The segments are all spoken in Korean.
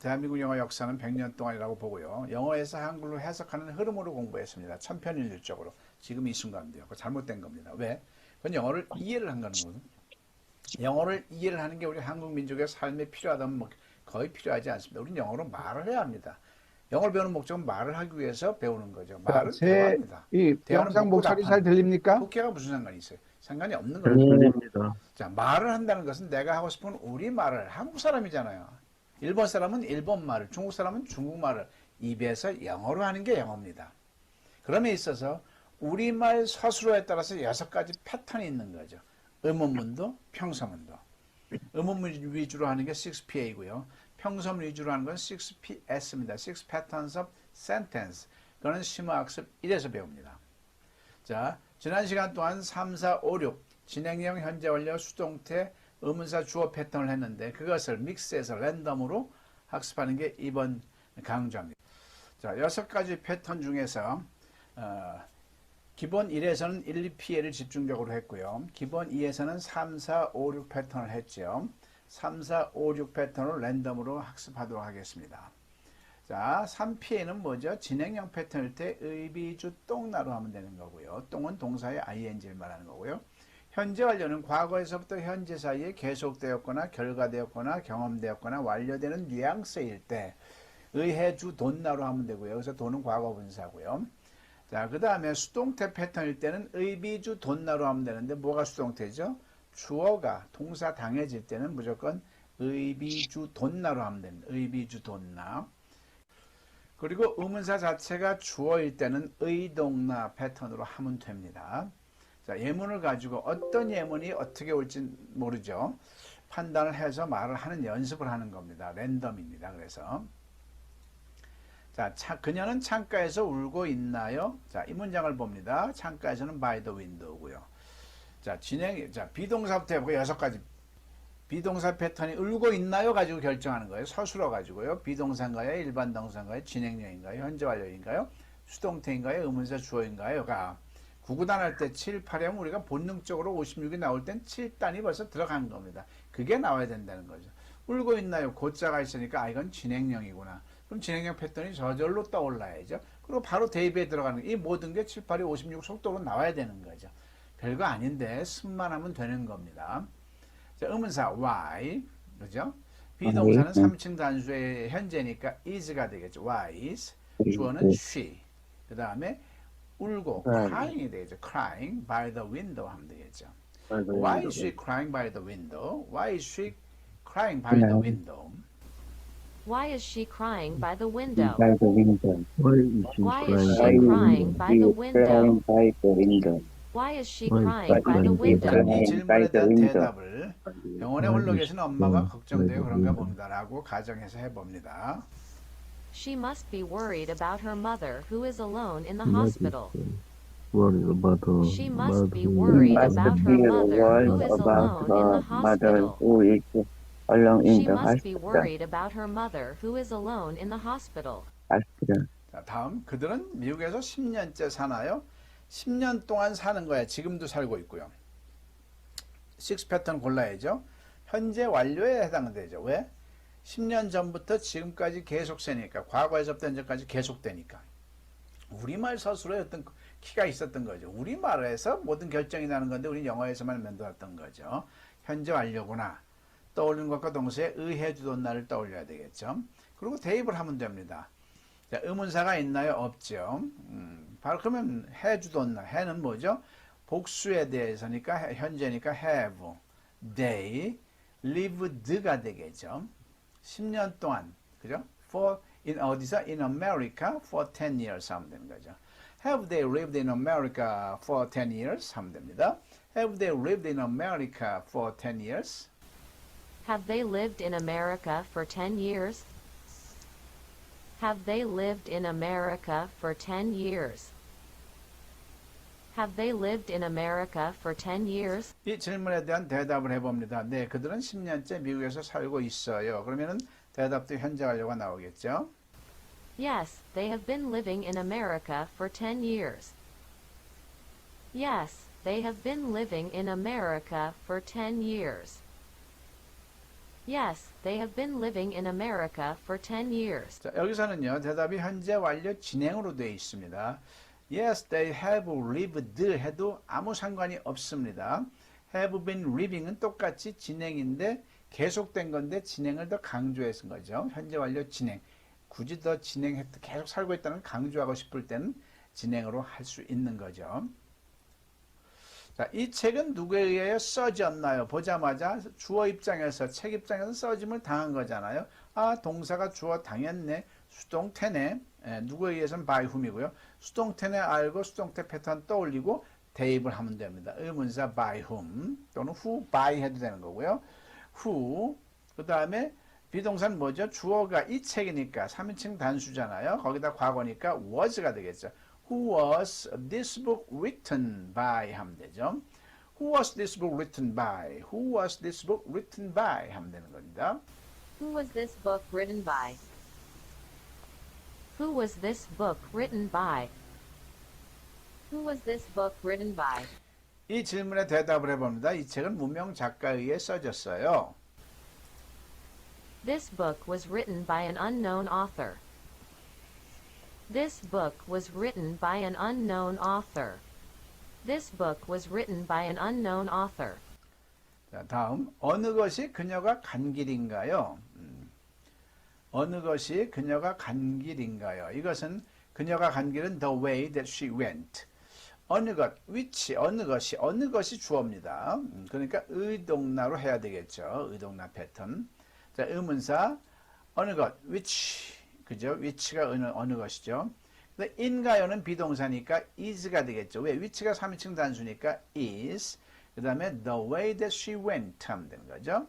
대한민국 영어 역사는 100년 동안이라고 보고요. 영어에서 한글로 해석하는 흐름으로 공부했습니다. 천편일률적으로. 지금 이 순간도요. 그거 잘못된 겁니다. 왜? 그건 영어를 이해를 한 거거든요. 영어를 이해를 하는 게 우리 한국 민족의 삶에 필요하다면 뭐 거의 필요하지 않습니다. 우리는 영어로 말을 해야 합니다. 영어를 배우는 목적은 말을 하기 위해서 배우는 거죠. 자, 말은 대화입니다. 이 대화는 영상 묻고 목소리 잘 답하는 거죠. 들립니까? 독해가 무슨 상관이 있어요? 상관이 없는 잘 겁니다. 들립니다. 자, 말을 한다는 것은 내가 하고 싶은 우리 말을 한국 사람이잖아요. 일본 사람은 일본 말을, 중국 사람은 중국 말을 입에서 영어로 하는 게 영어입니다. 그럼에 있어서 우리말 서술어에 따라서 6가지 패턴이 있는 거죠. 의문문도, 평서문도. 의문문 위주로 하는 게 6PA고요. 평서문 위주로 하는 건 6PS입니다. 6 Patterns of Sentence. 그거는 심화학습 1에서 배웁니다. 자, 지난 시간 동안 3, 4, 5, 6 진행형, 현재 완료, 수동태, 의문사, 주어 패턴을 했는데 그것을 믹스해서 랜덤으로 학습하는 게 이번 강좌입니다. 자, 6가지 패턴 중에서 기본 1에서는 1, 2PA를 집중적으로 했고요. 기본 2에서는 3, 4, 5, 6 패턴을 했죠. 3, 4, 5, 6 패턴을 랜덤으로 학습하도록 하겠습니다. 자, 3PA는 뭐죠? 진행형 패턴일 때 의비주 똥나로 하면 되는 거고요. 똥은 동사의 ing를 말하는 거고요. 현재 완료는 과거에서부터 현재 사이에 계속되었거나 결과되었거나 경험되었거나 완료되는 뉘앙스일 때 의해주 돈나로 하면 되고요. 여기서 돈은 과거 분사고요. 자, 그 다음에 수동태 패턴일 때는 의비주 돈나로 하면 되는데 뭐가 수동태죠? 주어가 동사 당해질 때는 무조건 의비주 돈나로 하면 됩니다. 의비주 돈나. 그리고 의문사 자체가 주어일 때는 의동나 패턴으로 하면 됩니다. 자, 예문을 가지고 어떤 예문이 어떻게 올지 모르죠. 판단을 해서 말을 하는 연습을 하는 겁니다. 랜덤입니다. 그래서 자, 그녀는 창가에서 울고 있나요? 자, 이 문장을 봅니다. 창가에서는 by the window고요. 자, 비동사부터 해보고 6가지 비동사 패턴이 울고 있나요? 가지고 결정하는 거예요. 서술어 가지고요. 비동사인가요? 일반 동사인가요? 진행형인가요? 현재 완료인가요? 수동태인가요? 의문사 주어인가요?가 구구단할 때 7, 8이면 우리가 본능적으로 56이 나올 땐 7단이 벌써 들어간 겁니다. 그게 나와야 된다는 거죠. 울고 있나요? 고자가 있으니까 아, 이건 진행형이구나. 그럼 진행형 패턴이 저절로 떠올라야죠. 그리고 바로 대입에 들어가는 이 모든 게 7, 8이 56 속도로 나와야 되는 거죠. 별거 아닌데 습만 하면 되는 겁니다. 자, 의문사 why, 그죠? 비동사는 3층 단수의 현재니까 is가 되겠죠. why is. 주어는 she. 그 다음에 울고 crying이 되겠죠. crying by the window 하면 되겠죠. Why is she crying by the window? Why is she crying by the window? Why is she crying by the window? By the window. Why is she crying by the window? By the window. Why is she Why crying by the is she window? 이 crying 질문에 by the 대한 window? 대답을 병원에 홀로 계신 엄마가 걱정되어 그런가 봅니다라고 가정해서 해봅니다. She must be worried about her mother who is alone in the hospital. Worried about her She must be worried must about her be mother worried who is about alone in the her mother hospital. who is alone in She the must be hospital. worried about her mother who is alone in the hospital. hospital. 자, 다음 그들은 미국에서 10년째 사나요? 10년 동안 사는 거야. 지금도 살고 있고요. 6 패턴 골라야죠. 현재 완료에 해당되죠. 왜? 10년 전부터 지금까지 계속 세니까 과거에서부터 현재까지 계속되니까 우리말 서술에 어떤 키가 있었던 거죠. 우리말에서 모든 결정이 나는 건데 우리 영어에서만 만들었던 거죠. 현재 완료구나. 떠올리는 것과 동시에 의해주돈나를 떠올려야 되겠죠. 그리고 대입을 하면 됩니다. 자, 의문사가 있나요? 없죠. 바로 그러면 해주돈나. 해는 뭐죠? 복수에 대해서니까 현재니까 have, they, lived가 되겠죠. 10년 동안, 그죠? For 어디서? In America for 10 years 하면 되는 거죠. Have they lived in America for 10 years? 하면 됩니다. Have they lived in America for 10 years? Have they lived in America for 10 years? Have they lived in America for 10 years? Have they lived in America for 10 years? 이 질문에 대한 대답을 해봅니다. 네, 그들은 10년째 미국에서 살고 있어요. 그러면은 대답도 현재 완료가 나오겠죠. Yes, they have been living in America for 10 years. Yes, they have been living in America for 10 years. Yes, they have been living in America for 10 years. 자, 여기서는요, 대답이 현재 완료 진행으로 되어 있습니다. Yes, they have lived 해도 아무 상관이 없습니다. have been living은 똑같이 진행인데 계속된 건데 진행을 더 강조해서 거죠. 현재 완료 진행. 굳이 더 계속 살고 있다는 강조하고 싶을 때는 진행으로 할 수 있는 거죠. 자, 이 책은 누구에 의해 써졌나요? 보자마자 주어 입장에서, 책 입장에서 써짐을 당한 거잖아요. 아, 동사가 주어 당했네. 수동태네. 누구에 의해서는 by whom이고요. 수동태네 알고 수동태 패턴 떠올리고 대입을 하면 됩니다. 의문사 by whom 또는 who by 해도 되는 거고요. who, 그 다음에 비동사는 뭐죠? 주어가 이 책이니까 3인칭 단수잖아요. 거기다 과거니까 was가 되겠죠. Who was this book written by 하면 되죠. Who was this book written by? Who was this book written by? 하면 되는 겁니다. Who was this book written by? Who was this book written by? Who was this book written by? 이 질문에 대답을 해봅니다. 이 책은 무명 작가에 의해 써졌어요. This book was written by an unknown author. This book was written by an unknown author. This book was written by an unknown author. 자, 다음 어느 것이 그녀가 간 길인가요? 어느 것이 그녀가 간 길인가요? 이것은 그녀가 간 길은 the way that she went. 어느 것, which, 어느 것이 주어입니다. 그러니까 의동나로 해야 되겠죠. 의동나 패턴. 자, 의문사 어느 것, which, 그죠? which가 어느 것이죠. 근데 in가요는 비동사니까 is가 되겠죠. 왜? which가 3인칭 단수니까 is. 그 다음에 the way that she went 하면 되는 거죠.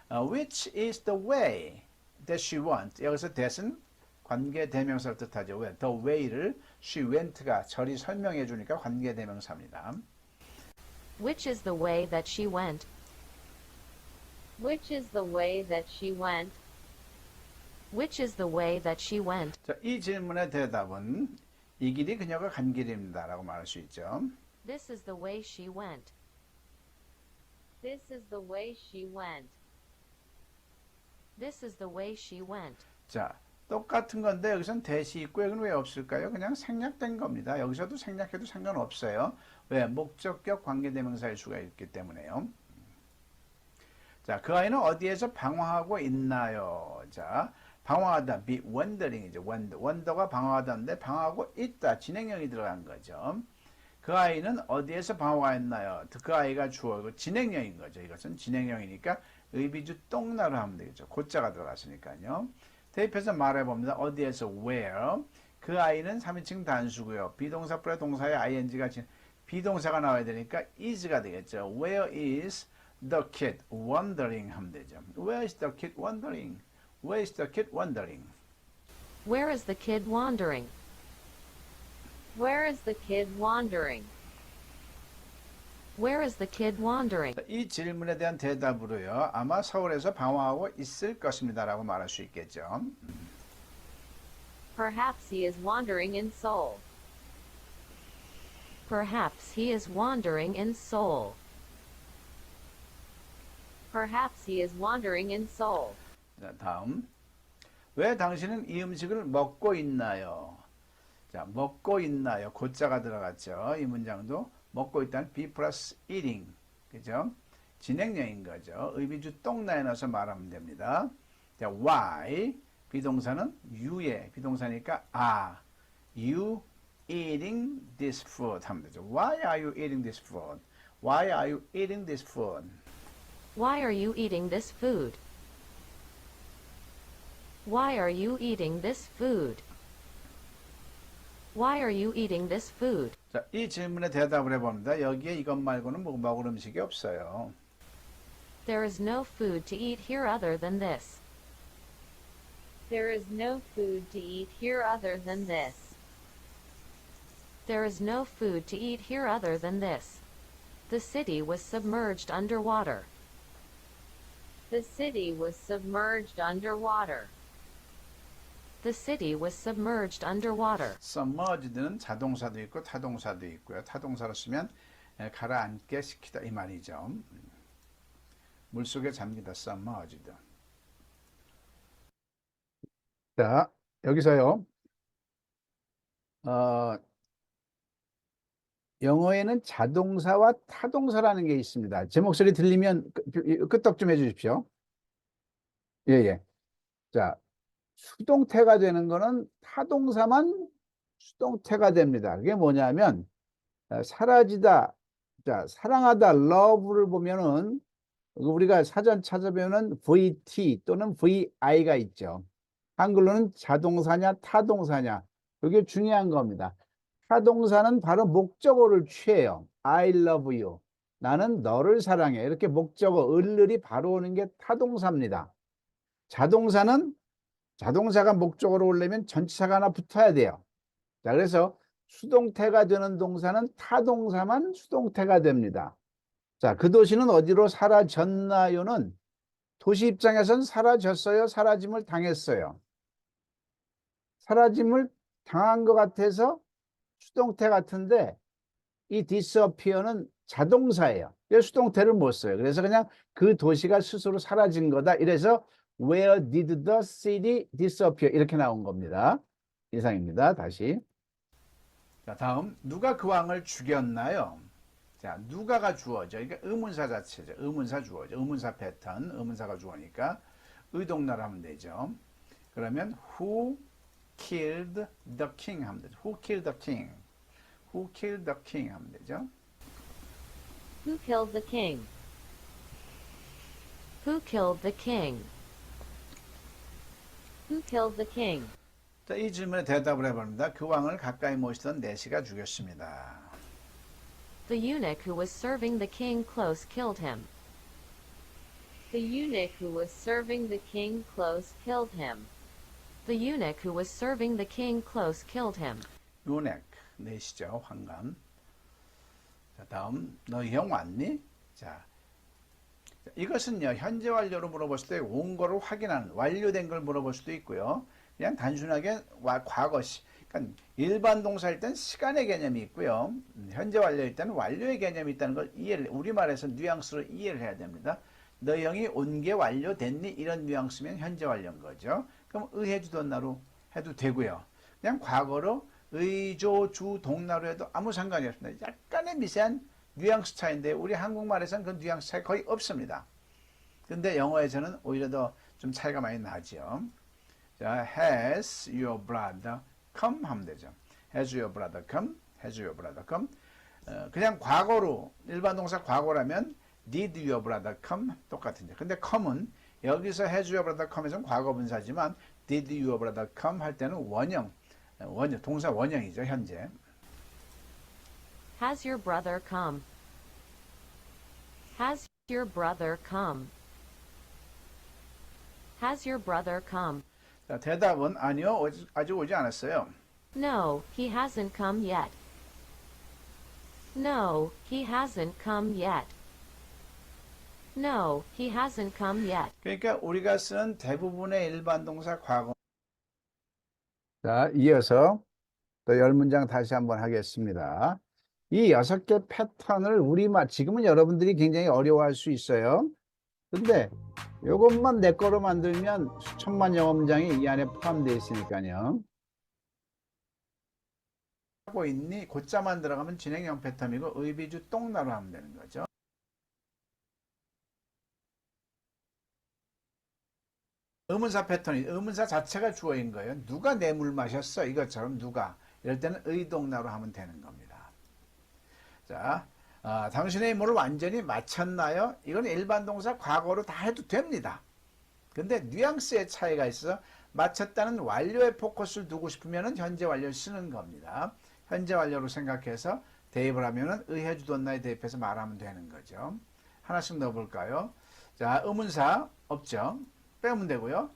Which is the way that she went. 여기서 that은 관계대명사를 뜻하죠. 왜? The way를 she went가 절이 설명해 주니까 관계대명사입니다. Which is the way that she went? Which is the way that she went? Which is the way that she went? 자, 이 질문의 대답은 이 길이 그녀가 간 길입니다. 라고 말할 수 있죠. This is the way she went. This is the way she went. This is the way she went. 자, 똑같은 건데 여기선 대시 있고 여기는 왜 없을까요? 그냥 생략된 겁니다. 여기서도 생략해도 상관없어요. 왜? 목적격 관계대명사일 수가 있기 때문에요. 자, 그 아이는 어디에서 방황하고 있나요? 자, 방황하다, be wandering이죠. 원더가 방황하다인데 방황하고 있다. 진행형이 들어간 거죠. 그 아이는 어디에서 방황했나요? 그 아이가 주어, 진행형인 거죠. 이것은 진행형이니까 의비주 똥나로 하면 되겠죠. 고자가 들어갔으니까요. 대입해서 말해봅니다. 어디에서 where. 그 아이는 3인칭 단수고요. 비동사 플러스 동사의 ing가 비동사가 나와야 되니까 is가 되겠죠. Where is the kid wandering 하면 되죠. Where is the kid wandering? Where is the kid wandering? Where is the kid wandering? Where is the kid wandering? Where is the kid wandering? 이 질문에 대한 대답으로요. 아마 서울에서 방황하고 있을 것입니다. 라고 말할 수 있겠죠. Perhaps he is wandering in Seoul. Perhaps he is wandering in Seoul. Perhaps he is wandering in Seoul. 자, 다음. 왜 당신은 이 음식을 먹고 있나요? 자, 먹고 있나요? 고자가 들어갔죠. 이 문장도 먹고 있다는 be 플러스 eating. 그죠? 진행형인 거죠. 의비주 똥나에 넣어서 말하면 됩니다. 자, why? 비동사는 you의 비동사니까 you eating this food 하면 되죠. Why are you eating this food? Why are you eating this food? Why are you eating this food? Why are you eating this food? Why are you eating this food? 자, 이 질문에 대답을 해봅니다. 여기에 이것 말고는 먹을 음식이 없어요. There is no food to eat here other than this. There is no food to eat here other than this. There is no food to eat here other than this. The city was submerged underwater. The city was submerged underwater. The city was submerged underwater. submerged는 자동사도 있고 타동사도 있고요. 타동사로 쓰면 가라앉게 시키다 이 말이죠. 물속에 잠기다 submerged. 자, 여기서요. 어, 영어에는 자동사와 타동사라는 게 있습니다. 제 목소리 들리면 끄떡 좀 해주십시오. 예, 예. 자, 수동태가 되는 거는 타동사만 수동태가 됩니다. 그게 뭐냐면 사라지다, 자, 사랑하다, love를 보면은 우리가 사전 찾아보면은 VT 또는 VI가 있죠. 한글로는 자동사냐 타동사냐, 이게 중요한 겁니다. 타동사는 바로 목적어를 취해요. I love you. 나는 너를 사랑해. 이렇게 목적어, 을을이 바로 오는 게 타동사입니다. 자동사는 자동사가 목적어로 오려면 전치사가 하나 붙어야 돼요. 자, 그래서 수동태가 되는 동사는 타동사만 수동태가 됩니다. 자, 그 도시는 어디로 사라졌나요는 도시 입장에선 사라졌어요, 사라짐을 당했어요. 사라짐을 당한 것 같아서 수동태 같은데 이 disappear는 자동사예요. 수동태를 못 써요. 그래서 그냥 그 도시가 스스로 사라진 거다. 이래서 Where did the city disappear? 이렇게 나온 겁니다. 이상입니다. 다시. 자, 다음 누가 그 왕을 죽였나요? 자, 누가가 주어져. 그러니까 의문사 자체죠. 의문사 주어져. 의문사 패턴. 의문사가 주어니까 의동나로 하면 되죠. 그러면 who killed the king 하면 되죠. Who killed the king? Who killed the king 하면 되죠. Who killed the king? Who killed the king? Who killed the king? 자, 이 질문에 대답을 해봅니다. 그 왕을 가까이 모시던 내시가 죽였습니다. The eunuch who was serving the king close killed him. The eunuch who was serving the king close killed him. The eunuch who was serving the king close killed him. 요넥, 내시죠. 황감. 자, 다음 너 형 왔니? 자, 이것은요 현재 완료로 물어볼 수도 있고 원고를 확인하는 완료된 걸 물어볼 수도 있고요. 그냥 단순하게 과거시. 그러니까 일반 동사일 땐 시간의 개념이 있고요. 현재 완료일 때는 완료의 개념이 있다는 걸 이해를, 우리말에서 뉘앙스로 이해를 해야 됩니다. 너 형이 온 게 완료됐니? 이런 뉘앙스면 현재 완료인 거죠. 그럼 의해주던나로 해도 되고요. 그냥 과거로 의조주 동나로 해도 아무 상관이 없습니다. 약간의 미세한 뉘앙스 차이인데 우리 한국말에서는 그 뉘앙스 차이 거의 없습니다. 근데 영어에서는 오히려 더 좀 차이가 많이 나죠. 자, has your brother come 하면 되죠. has your brother come, has your brother come. 그냥 과거로 일반 동사 과거라면 did your brother come 똑같은데. 근데 come은 여기서 has your brother come에서는 과거 분사지만 did your brother come 할 때는 원형 동사 원형이죠, 현재. Has your brother come? Has your brother come? Has your brother come? 자, 대답은 아니요, 아직 오지 않았어요. No, he hasn't come yet. No, he hasn't come yet. No, he hasn't come yet. 그러니까 우리가 쓰는 대부분의 일반 동사 과거. 자, 이어서 또 10문장 다시 한번 하겠습니다. 이 6개 패턴을 우리말, 지금은 여러분들이 굉장히 어려워할 수 있어요. 근데 이것만 내 거로 만들면 수천만 영어 문장이 이 안에 포함되어 있으니까요. 하고 있니? 곧자만 들어가면 진행형 패턴이고 의비주 똥나로 하면 되는 거죠. 의문사 패턴이 의문사 자체가 주어인 거예요. 누가 내 물 마셨어? 이것처럼 누가. 이럴 때는 의동나로 하면 되는 겁니다. 자, 당신의 임무를 완전히 마쳤나요? 이건 일반 동사 과거로 다 해도 됩니다. 근데 뉘앙스의 차이가 있어서 마쳤다는 완료에 포커스를 두고 싶으면 현재 완료를 쓰는 겁니다. 현재 완료로 생각해서 대입을 하면은 의해주던나에 대입해서 말하면 되는 거죠. 하나씩 넣어볼까요? 자, 의문사 없죠. 빼면 되고요.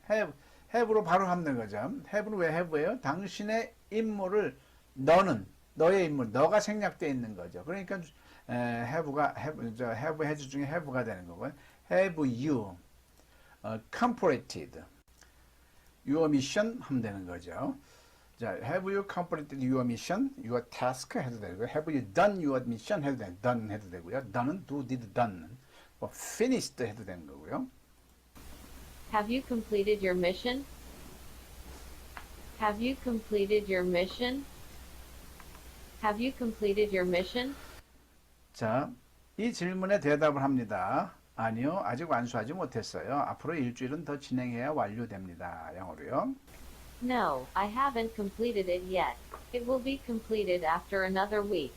have로 바로 하면 거죠. have는 왜 have예요? 당신의 임무를 너의 임무, 너가 생략되어 있는 거죠. 그러니까 have 해주 중에 have가 되는 거고요. Have you completed your mission 하면 되는 거죠. 자, have you completed your mission, your task 해도 되고요. Have you done your mission 해도 되고, done 해도 되고요. done은 do, did, done. 뭐 finished 해도 되는 거고요. Have you completed your mission? Have you completed your mission? Have you completed your mission? 자, 이 질문에 대답을 합니다. 아니요, 아직 완수하지 못했어요. 앞으로 일주일은 더 진행해야 완료됩니다. 영어로요. No, I haven't completed it yet. It will be completed after another week.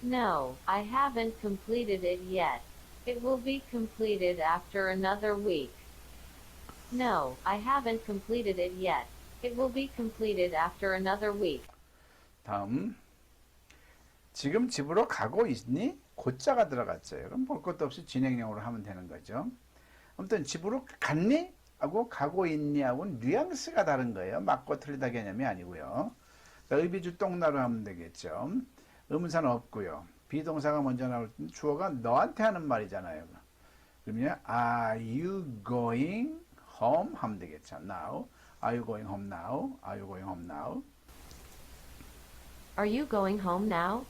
No, I haven't completed it yet. It will be completed after another week. No, I haven't completed it yet. It will be completed after another week. 다음. 지금 집으로 가고 있니? 고자가 들어갔죠. 그럼 볼 것도 없이 진행형으로 하면 되는 거죠. 아무튼 집으로 갔니? 하고 가고 있니? 하고 뉘앙스가 다른 거예요. 맞고 틀리다 개념이 아니고요. 의비주 똥나루 하면 되겠죠. 의문사는 없고요. 비동사가 먼저 나올 때 주어가 너한테 하는 말이잖아요. 그러면 Are you going home? 하면 되겠죠. Now. Are you going home now? Are you going home now? Are you going home now?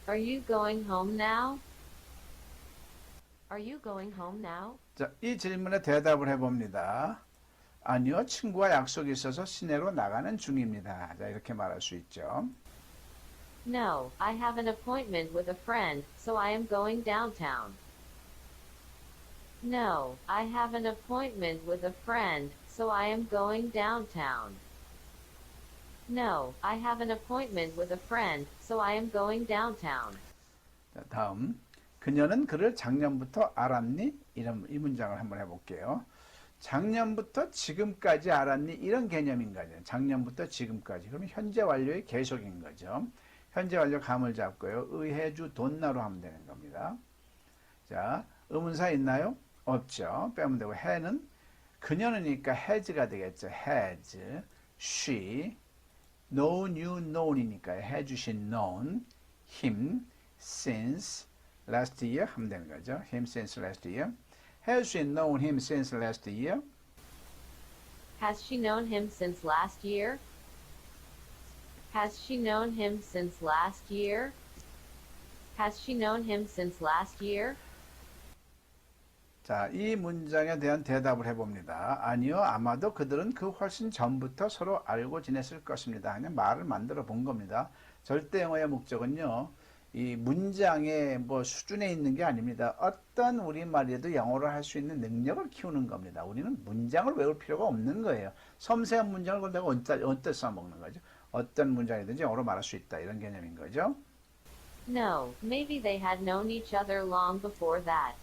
Are you going home now? Are you going home now? 자, 이 질문에 대답을 해봅니다. 아니요, 친구와 약속이 있어서 시내로 나가는 중입니다. 자, 이렇게 말할 수 있죠. No, I have an appointment with a friend, so I am going downtown. No, I have an appointment with a friend, so I am going downtown. No, I have an appointment with a friend, so I am going downtown. 자, 다음. 그녀는 그를 작년부터 알았니? 이 문장을 한번 해볼게요. 작년부터 지금까지 알았니? 이런 개념인 거죠. 작년부터 지금까지. 그러면 현재 완료의 계속인 거죠. 현재 완료 감을 잡고요. 의해주 돈나로 하면 되는 겁니다. 자, 의문사 있나요? 없죠. 빼면 되고 해는 그녀는니까 has가 되겠죠. has, she, known, you, known이니까 has she known, him, since last year 하면 되는 거죠. him since last year. Has she known him since last year? Has she known him since last year? Has she known him since last year? Has she known him since last year? 자, 이 문장에 대한 대답을 해봅니다. 아니요, 아마도 그들은 그 훨씬 전부터 서로 알고 지냈을 것입니다. 그냥 말을 만들어 본 겁니다. 절대 영어의 목적은요, 이 문장의 뭐 수준에 있는 게 아닙니다. 어떤 우리말이라도 영어를 할 수 있는 능력을 키우는 겁니다. 우리는 문장을 외울 필요가 없는 거예요. 섬세한 문장을 내가 언뜻 써먹는 거죠. 어떤 문장이든지 영어로 말할 수 있다. 이런 개념인 거죠. No, maybe they had known each other long before that.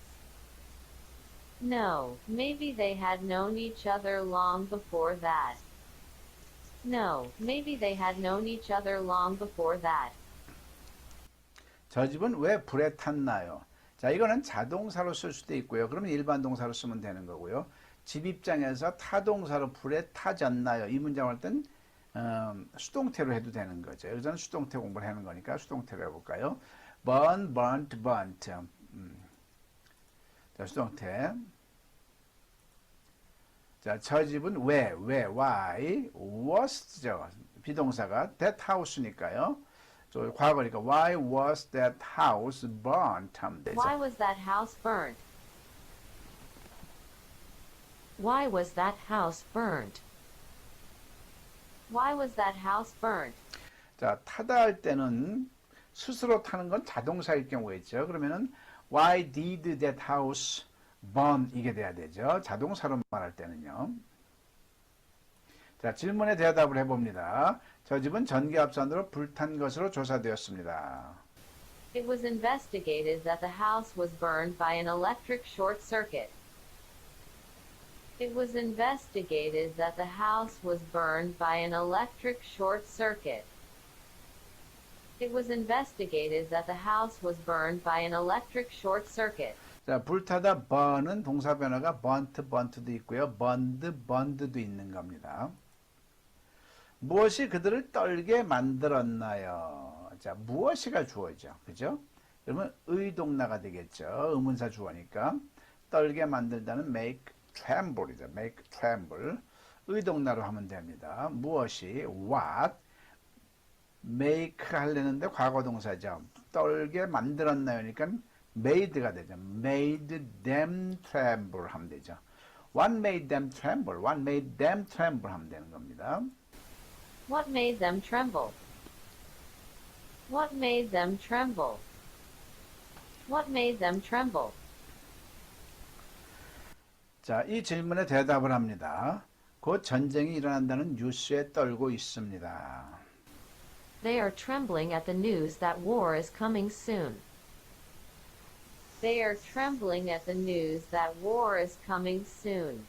No, maybe they had known each other long before that. No, maybe they had known each other long before that. 저 집은 왜 불에 탔나요? 자, 이거는 자동사로 쓸 수도 있고요. 그러면 일반 동사로 쓰면 되는 거고요. 집 입장에서 타동사로 불에 타졌나요? 이 문장을 할 땐 수동태로 해도 되는 거죠. 여기서는 수동태 공부를 하는 거니까 수동태로 해볼까요? burn, burnt, burnt. 자, 수동태. 자, 저 집은 왜, why, was죠. 비동사가 that house니까요. 저 과거니까 why was that house burnt? 하면 되죠. Why was that house burnt? Why was that house burnt? Why was that house burnt? 자, 타다 할 때는 스스로 타는 건 자동사일 경우가 있죠. 그러면은 why did that house burn? 이게 돼야 되죠. 자동사로 말할 때는요. 자, 질문에 대답을 해봅니다. 저 집은 전기합선으로 불탄 것으로 조사되었습니다. It was investigated that the house was burned by an electric short circuit. It was investigated that the house was burned by an electric short circuit. It was investigated that the house was burned by an electric short circuit. 자, 불타다 burn은 동사 변화가 burnt, burnt도 있고요. burned, burned도 있는 겁니다. 무엇이 그들을 떨게 만들었나요? 자, 무엇이가 주어죠. 그죠? 그러면 의동나가 되겠죠. 의문사 주어니까. 떨게 만들다는 make tremble이죠. make tremble. 의동나로 하면 됩니다. 무엇이 what make 하려는데 과거 동사죠. 떨게 만들었나요? 그러니까 made가 되죠. made them tremble 하면 되죠. What made them tremble? What made them tremble 하면 되는 겁니다. What made them tremble? What made them tremble? What made them tremble? 자, 이 질문에 대답을 합니다. 곧 전쟁이 일어난다는 뉴스에 떨고 있습니다. They are trembling at the news that war is coming soon. They are trembling at the news that war is coming soon.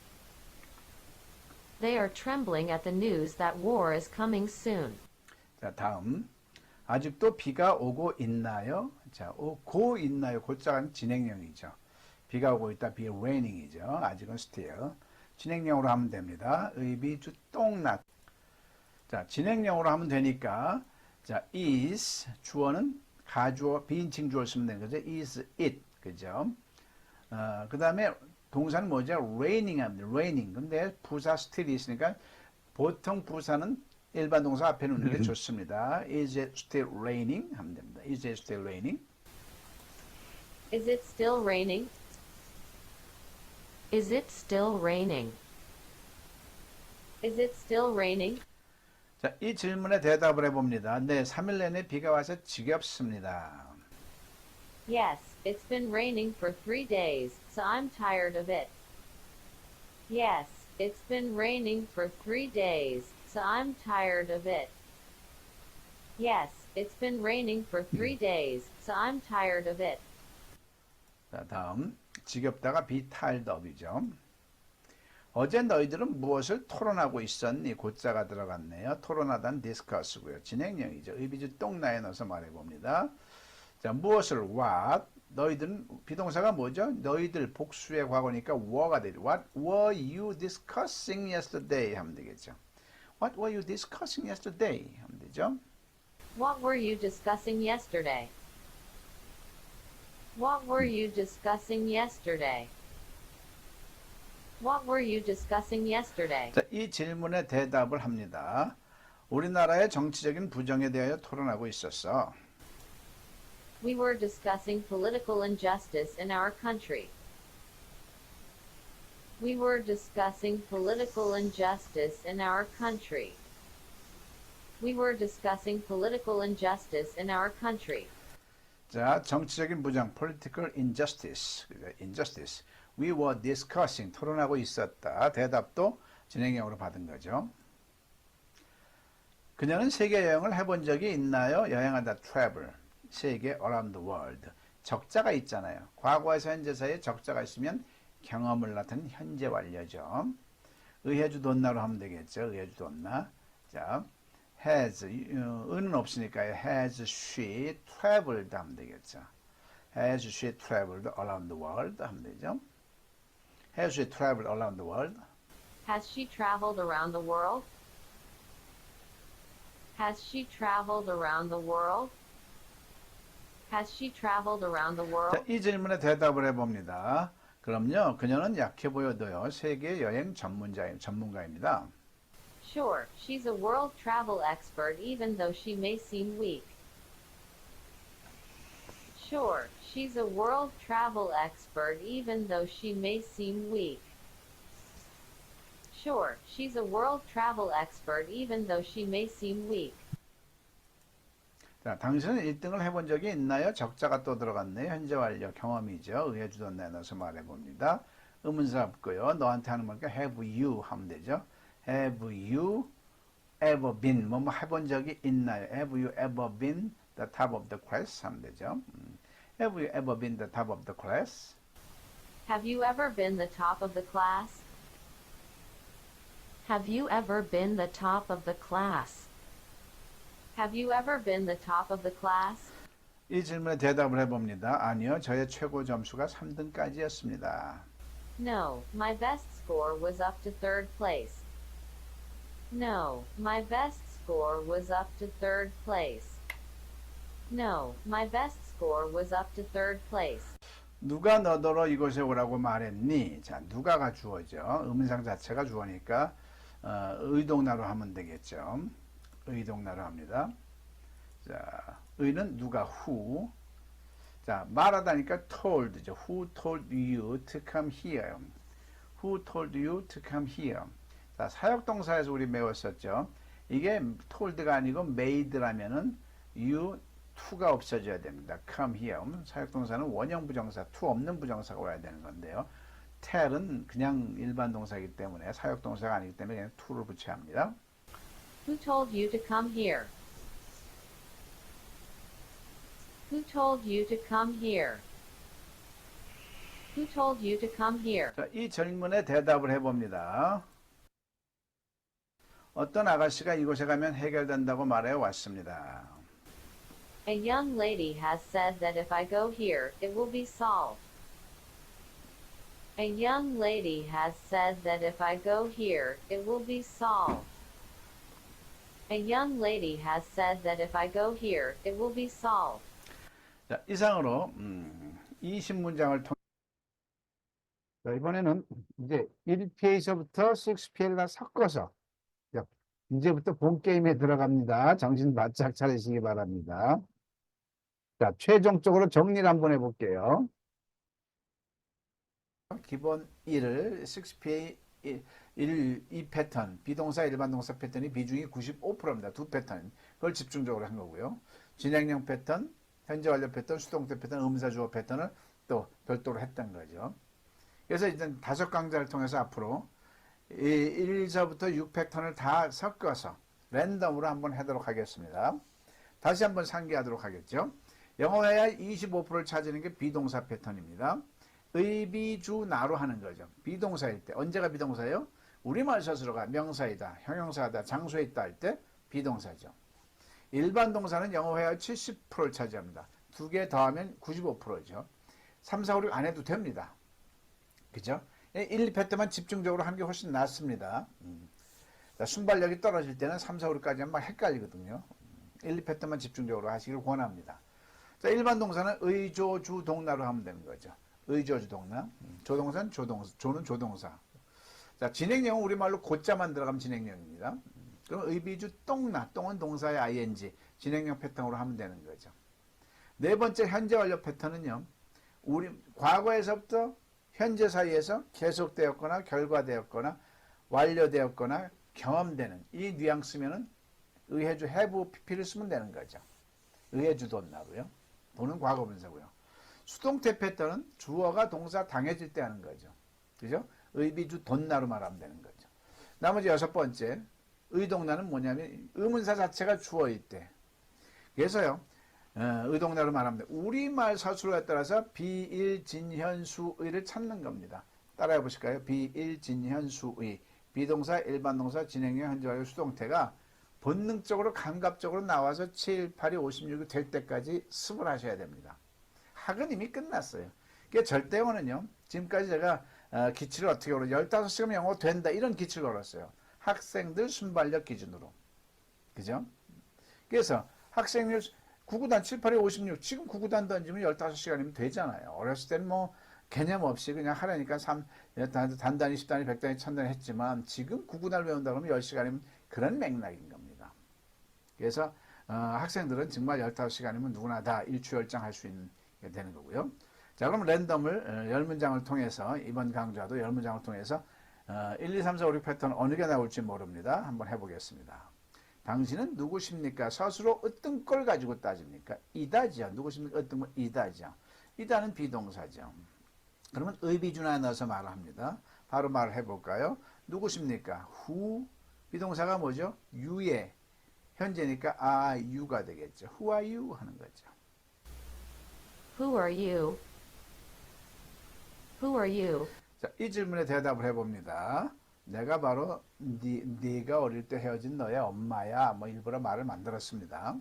They are trembling at the news that war is coming soon. 자, 다음. 아직도 비가 오고 있나요? 자, 오고 있나요? 곧자는 진행형이죠. 비가 오고 있다, be raining이죠. 아직은 still. 진행형으로 하면 됩니다. 의비주 똥낫. 자, 진행형으로 하면 되니까, 자, is, 주어는 가주어, 비인칭 주어를 쓰면 되는 거죠. is it. 그죠? 그 다음에 동사는 뭐죠? raining 합니다. raining. 근데 부사 still이 있으니까 보통 부사는 일반 동사 앞에 놓는 게 좋습니다. Is it still raining? 하면 됩니다. Is it still raining? Is it still raining? Is it still raining? Is it still raining? 자, 이 질문에 대답을 해봅니다. 네, 3일 내내 비가 와서 지겹습니다. Yes, it's been raining for 3 days, so I'm tired of it. Yes, it's been raining for 3 days, so I'm tired of it. Yes, it's been raining for 3 days, so I'm tired of it. 자, 다음. 지겹다가 be tired of이죠. 어제 너희들은 무엇을 토론하고 있었니? 곧자가 들어갔네요. 토론하다는 discuss고요. 진행형이죠. 의비주 똥나에 넣어서 말해봅니다. 자, 무엇을 what? 너희들은 비동사가 뭐죠? 너희들 복수의 과거니까 were가 되죠. What were you discussing yesterday? 하면 되겠죠. What were you discussing yesterday? 하면 되죠. What were you discussing yesterday? What were you discussing yesterday? What were you discussing yesterday? 자, 이 질문에 대답을 합니다. 우리나라의 정치적인 부정에 대하여 토론하고 있었어. We were discussing political injustice in our country. We were discussing political injustice in our country. We were discussing political injustice in our country. 자, 정치적인 부정, political injustice, injustice. We were discussing, 토론하고 있었다. 대답도 진행형으로 받은 거죠. 그녀는 세계 여행을 해본 적이 있나요? 여행하다, travel. 세계, around the world. 적자가 있잖아요. 과거에서 현재 사이에 적자가 있으면 경험을 나타낸 현재 완료죠. 의해주 돈나로 하면 되겠죠. 의해주 돈나. 자, has, 은은 없으니까요. Has she traveled 하면 되겠죠. Has she traveled around the world 하면 되죠. Has she traveled around the world? Has she traveled around the world? Has she traveled around the world? Has she traveled around the 자, world? 이 질문에 대답을 해봅니다. 그럼요, 그녀는 약해 보여도요, 세계 여행 전문가입니다. Sure, she's a world travel expert even though she may seem weak. Sure, she's a world travel expert even though she may seem weak. Sure, she's a world travel expert even though she may seem weak. 자, 당신은 1등을 해본 적이 있나요? 적자가 또 들어갔네요. 현재 완료 경험이죠. 의해 주던 내놔서 말해봅니다. 의문사 없고요. 너한테 하는 거니까 have you 하면 되죠. Have you ever been? 뭐뭐 해본 적이 있나요? Have you ever been the top of the class? 하면 되죠. Have you ever been the top of the class? Have you ever been the top of the class? Have you ever been the top of the class? Have you ever been the top of the class? 이 질문에 대답을 해봅니다. 아니요, 저의 최고 점수가 3등까지였습니다. No, my best score was up to third place. No, my best score was up to third place. No, my best score was up to third place. 누가 너더러 이곳에 오라고 말했니? 자, 누가가 주어죠. 의문상 자체가 주어니까 의동나로 하면 되겠죠. 의동나로 합니다. 자, 의는 누가 who. 자, 말하다니까 told죠. Who told you to come here? Who told you to come here? 자, 사역동사에서 우리 배웠었죠. 이게 told가 아니고 made라면은 you to가 없어져야 됩니다. come here. 사역동사는 원형 부정사, to 없는 부정사가 와야 되는 건데요. tell은 그냥 일반 동사이기 때문에 사역동사가 아니기 때문에 그냥 to를 붙여야 합니다. Who told you to come here? Who told you to come here? Who told you to come here? 자, 이 질문에 대답을 해봅니다. 어떤 아가씨가 이곳에 가면 해결된다고 말해 왔습니다. A young lady has said that if I go here, it will be solved. A young lady has said that if I go here, it will be solved. A young lady has said that if I go here, it will be solved. 자, 이상으로 20문장을 통해 자, 이번에는 이제 1PA에서부터 6PA를 섞어서 자, 이제부터 본 게임에 들어갑니다. 정신 바짝 차리시기 바랍니다. 자, 최종적으로 정리를 한번 해볼게요. 기본 1을 6PA 2 패턴, 비동사 일반 동사 패턴이 비중이 95%입니다. 두 패턴. 그걸 집중적으로 한 거고요. 진행형 패턴, 현재 완료 패턴, 수동태 패턴, 음사주어 패턴을 또 별도로 했던 거죠. 그래서 이제 5강좌를 통해서 앞으로 1서부터 6 패턴을 다 섞어서 랜덤으로 한번 하도록 하겠습니다. 다시 한번 상기하도록 하겠죠. 영어회화의 25%를 차지하는 게 비동사 패턴입니다. 의비주나로 하는 거죠. 비동사일 때. 언제가 비동사예요? 우리말 스스로가 명사이다, 형용사다, 장소에 있다 할 때 비동사죠. 일반 동사는 영어회화의 70%를 차지합니다. 두 개 더하면 95%죠. 3, 4, 5, 6 안 해도 됩니다. 그죠? 1, 2패턴만 집중적으로 하는 게 훨씬 낫습니다. 순발력이 떨어질 때는 3, 4, 5까지 하면 막 헷갈리거든요. 1, 2패턴만 집중적으로 하시기를 권합니다. 자, 일반 동사는 의조주 동나로 하면 되는 거죠. 의조주 동나. 조동사는 조동사, 조는 조동사. 자, 진행형은 우리말로 고자만 들어가면 진행형입니다. 그럼 의비주 똥나, 똥은 동사의 ing, 진행형 패턴으로 하면 되는 거죠. 네 번째 현재 완료 패턴은요. 우리 과거에서부터 현재 사이에서 계속되었거나 결과되었거나 완료되었거나 경험되는 이 뉘앙스면은 의해주 have pp를 쓰면 되는 거죠. 의해주 돈나고요. 돈은 과거 분사고요. 수동태 패턴은 주어가 동사 당해질 때 하는 거죠. 그죠? 의비주 돈나로 말하면 되는 거죠. 나머지 6번째 의동나는 뭐냐면 의문사 자체가 주어일 때. 그래서요. 의동나로 말하면 돼. 우리말 서술어에 따라서 비일진현수의를 찾는 겁니다. 따라해 보실까요? 비일진현수의. 비동사, 일반동사, 진행형, 현재완료, 수동태가 본능적으로 감각적으로 나와서 7, 8, 2, 56이 될 때까지 습을 하셔야 됩니다. 학은 이미 끝났어요. 그러니까 절대어는요. 지금까지 제가 기치를 어떻게 걸어 15시간 영어 된다 이런 기치를 걸었어요. 학생들 순발력 기준으로. 그죠? 그래서 학생들 9구단 7, 8, 2, 56 지금 9구단 던지면 15시간이면 되잖아요. 어렸을 때는 뭐 개념 없이 그냥 하라니까 단단히 10단위 100단위 1000단위 했지만 지금 9구단을 외운다 그러면 10시간이면 그런 맥락인 겁니다. 그래서 학생들은 정말 15시간이면 누구나 다 일취월장 할 수 있는 게 되는 거고요. 자, 그럼 랜덤을 10문장을 통해서 이번 강좌도 10문장을 통해서 1, 2, 3, 4, 5, 6 패턴 어느 게 나올지 모릅니다. 한번 해보겠습니다. 당신은 누구십니까? 스스로 어떤 걸 가지고 따집니까? 이다죠. 누구십니까? 어떤 걸 이다죠. 이다는 비동사죠. 그러면 의비준화 넣어서 말을 합니다. 바로 말을 해볼까요? 누구십니까? who 비동사가 뭐죠? you의 현재니까 are you가 되겠죠. who are you 하는 거죠. Who are you? Who are you? 자, 이 질문에 대답을 해봅니다. 내가 바로 네가 어릴 때 헤어진 너의 엄마야. 뭐 일부러 말을 만들었습니다.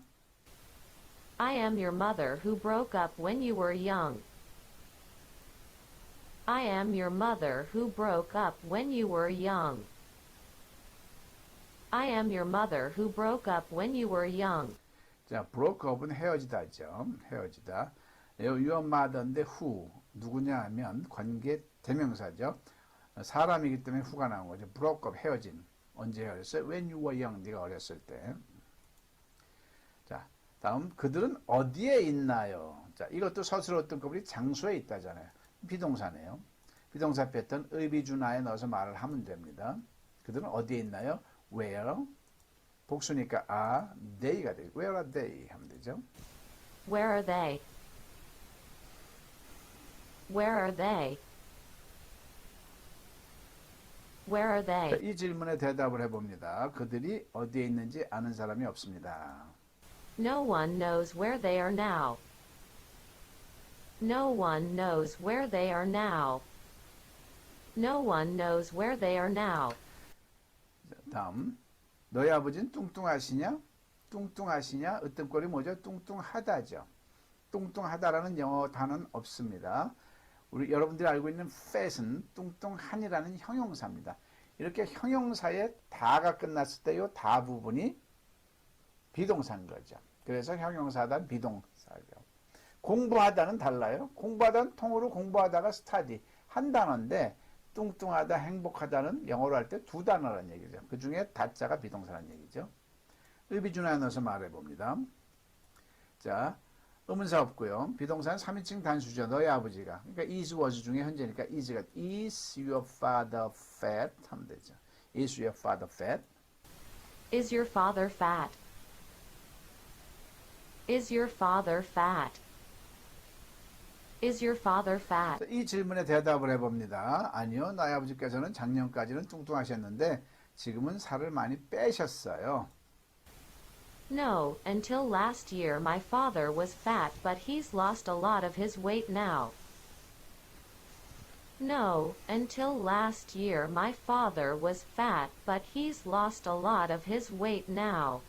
I am your mother who broke up when you were young. I am your mother who broke up when you were young. I am your mother who broke up when you were young. 자, broke up은 헤어지다죠. 헤어지다. your mother인데 who 누구냐 하면 관계 대명사죠. 사람이기 때문에 who가 나온 거죠. broke up 헤어진. 언제 헤어졌어요? When you were young. 네가 어렸을 때. 자, 다음 그들은 어디에 있나요? 자, 이것도 서술어 어떤 것이 장소에 있다잖아요. 비동사네요. 비동사 패턴 의비주나에 넣어서 말을 하면 됩니다. 그들은 어디에 있나요? Where 복수니까 they가 되죠. Where are they 하면 되죠. Where are they? Where are they? Where are 자, they? 이 질문에 대답을 해봅니다. 그들이 어디에 있는지 아는 사람이 없습니다. No one knows where they are now. No one knows where they are now. No one knows where they are now. 자, 다음 너희 아버지는 뚱뚱하시냐? 뚱뚱하시냐? 으뜸꼴이 뭐죠? 뚱뚱하다죠. 뚱뚱하다라는 영어 단어는 없습니다. 우리 여러분들이 알고 있는 fat은 뚱뚱한이라는 형용사입니다. 이렇게 형용사에 다가 끝났을 때 이 다 부분이 비동사인 거죠. 그래서 형용사다 비동사죠. 공부하다는 달라요. 공부하다는 통으로 공부하다가 study 한 단어인데 뚱뚱하다 행복하다는 영어로 할 때 두 단어라는 얘기죠. 그 중에 다자가 비동사라는 얘기죠. 의비준화에 넣어서 말해봅니다. 자, 의문사 없고요. 비동사는 3인칭 단수죠. 너희 아버지가. 그러니까 is, was 중에 현재니까 is가 is your father fat 하면 되죠. Is your father fat? Is your father fat? Is your father fat? Is your father fat? 자, 이 질문에 대답을 해봅니다. 아니요. 너희 아버지께서는 작년까지는 뚱뚱하셨는데 지금은 살을 많이 빼셨어요. No, until last year my father was fat but he's lost a lot of his weight now. No, until last year my father was fat but he's lost a lot of his weight now.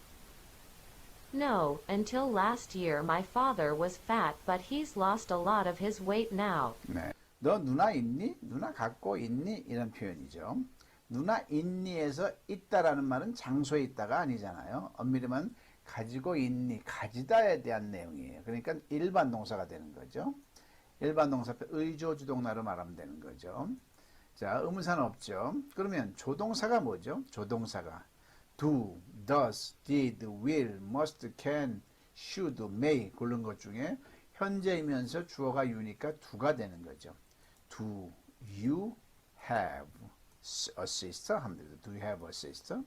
No, until last year my father was fat but he's lost a lot of his weight now. 네. 너 누나 있니? 누나 갖고 있니? 이런 표현이죠. 누나 있니에서 있다라는 말은 장소에 있다가 아니잖아요. 엄밀히면 가지고 있니? 가지다에 대한 내용이에요. 그러니까 일반 동사가 되는 거죠. 일반 동사 앞에 의조주동사로 말하면 되는 거죠. 자, 의문사는 없죠. 그러면 조동사가 뭐죠? 조동사가 do, does, did, will, must, can, should, may 고른 것 중에 현재이면서 주어가 you니까 do가 되는 거죠. Do you have a sister? 하면 되죠. Do you have a sister?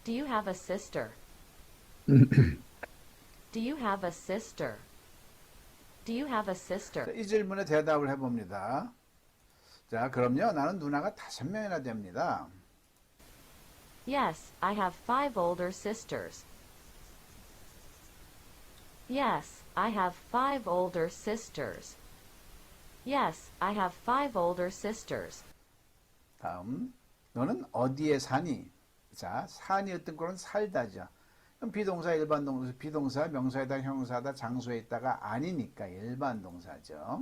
Do you have a sister? Do you have a sister? Do you have a sister? 자, 이 질문에 대답을 해봅니다. 자, 그럼요. 나는 누나가 5명이나 됩니다. Yes, I have 5 older sisters. Yes, I have 5 older sisters. Yes, I have 5 older sisters. 다음, 너는 어디에 사니? 자, 산이 어떤 거는 살다죠. 그럼 비동사, 일반 동사, 비동사, 명사에다, 형용사다, 장소에 있다가 아니니까 일반 동사죠.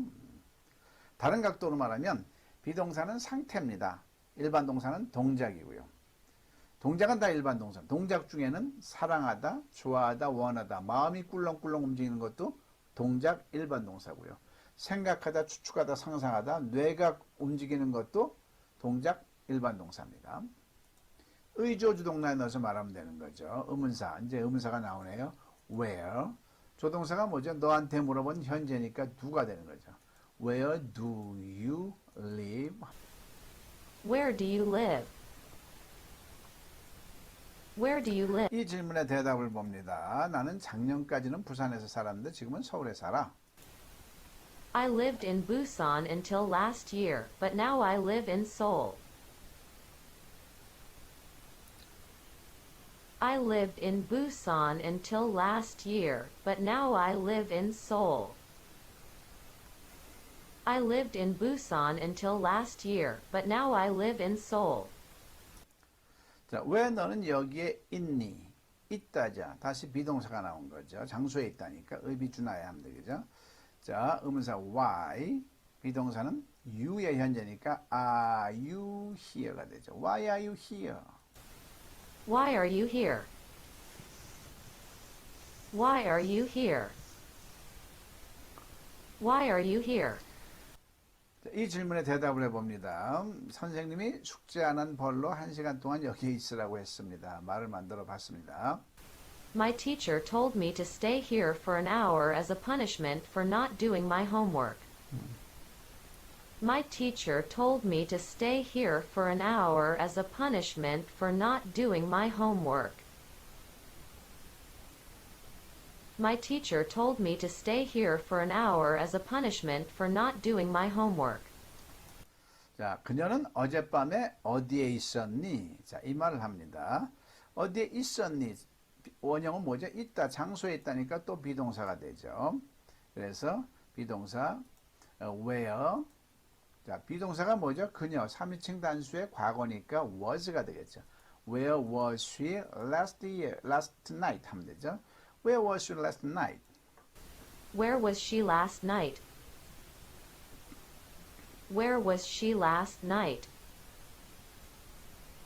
다른 각도로 말하면 비동사는 상태입니다. 일반 동사는 동작이고요. 동작은 다 일반 동사. 동작 중에는 사랑하다, 좋아하다, 원하다, 마음이 꿀렁꿀렁 움직이는 것도 동작 일반 동사고요. 생각하다, 추측하다, 상상하다, 뇌가 움직이는 것도 동작 일반 동사입니다. 의조주동사에 넣어서 말하면 되는 거죠. 의문사. 이제 의문사가 나오네요. Where. 조동사가 뭐죠? 너한테 물어본 현재니까 do가 되는 거죠. Where do you live? Where do you live? Where do you live? 이 질문에 대답을 봅니다. 나는 작년까지는 부산에서 살았는데 지금은 서울에 살아. I lived in Busan until last year, but now I live in Seoul. I lived in Busan until last year, but now I live in Seoul. I lived in Busan until last year, but now I live in Seoul. 자, 왜 너는 여기에 있니? 있다자. 다시 비동사가 나온 거죠. 장소에 있다니까 의비준하에 하면 되겠죠. 자, 의문사 why. 비동사는 you의 현재니까 are you here가 되죠. Why are you here? Why are you here? Why are you here? Why are you here? 자, 이 질문에 대답을 해봅니다. 선생님이 숙제 안 한 벌로 1시간 동안 여기에 있으라고 했습니다. 말을 만들어 봤습니다. My teacher told me to stay here for an hour as a punishment for not doing my homework. My teacher told me to stay here for an hour as a punishment for not doing my homework. My teacher told me to stay here for an hour as a punishment for not doing my homework. 자, 그녀는 어젯밤에 어디에 있었니? 자, 이 말을 합니다. 어디에 있었니? 원형은 뭐죠? 있다, 장소에 있다니까 또 비동사가 되죠. 그래서 비동사 where. 자, 비동사가 뭐죠? 그녀, 3인칭 단수의 과거니까 was가 되겠죠. Where was she last night 하면 되죠. Where was she last night? Where was she last night? Where was she last night?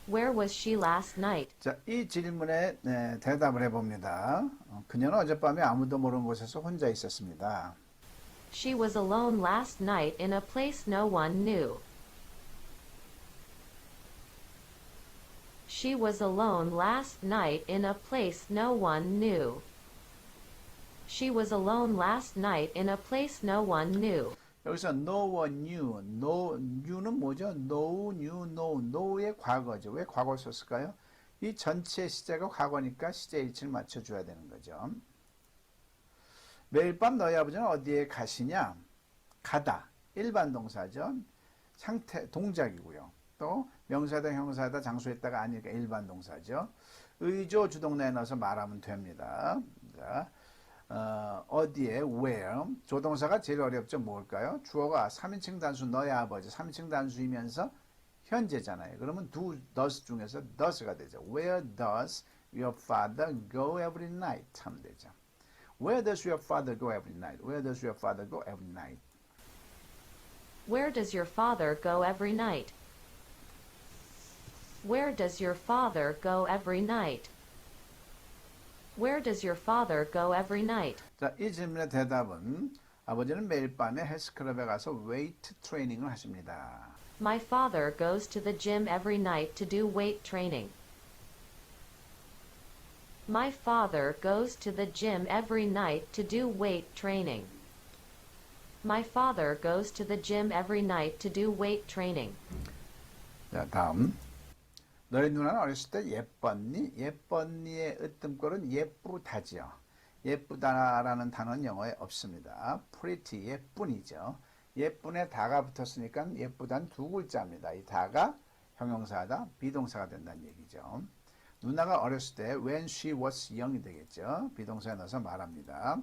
Where was she last night? 자, 이 질문에 대답을 해봅니다. 그녀는 어젯밤에 아무도 모르는 곳에서 혼자 있었습니다. She was alone last night in a place no one knew. She was alone last night in a place no one knew. She was alone last night in a place no one knew. 여기서 no one knew, knew는 뭐죠? no, knew, know, know의 과거죠. 왜 과거를 썼을까요? 이 전체 시제가 과거니까 시제 일치를 맞춰줘야 되는 거죠. 매일 밤 너희 아버지는 어디에 가시냐? 가다, 일반 동사죠. 상태, 동작이고요. 또 명사다, 형사다, 장소에다가 아니니까 일반 동사죠. 의조 주동사에 넣어서 말하면 됩니다. 자, 어디에, where. 조동사가 제일 어렵죠. 뭘까요? 주어가 3인칭 단수 너의 아버지, 3인칭 단수이면서 현재잖아요. 그러면 does 중에서 does가 되죠. Where does your father go every night? 하면 되죠. Where does your father go every night? Where does your father go every night? Where does your father go every night? Where does your father go every night? Where does your father go every night? 자, 이 질문의 대답은 아버지는 매일 밤에 헬스클럽에 가서 웨이트 트레이닝을 하십니다. My father goes to the gym every night to do weight training. My father goes to the gym every night to do weight training. My father goes to the gym every night to do weight training. 자, 다음. 너희 누나는 어렸을 때 예뻤니? 예뻤니의 으뜸꼴은 예쁘다지요. 예쁘다라는 단어는 영어에 없습니다. pretty, 예쁜이죠. 예쁜에 다가 붙었으니까 예쁘단 두 글자입니다. 이 다가 형용사다, 비동사가 된다는 얘기죠. 누나가 어렸을 때 when she was young이 되겠죠. 비동사에 넣어서 말합니다.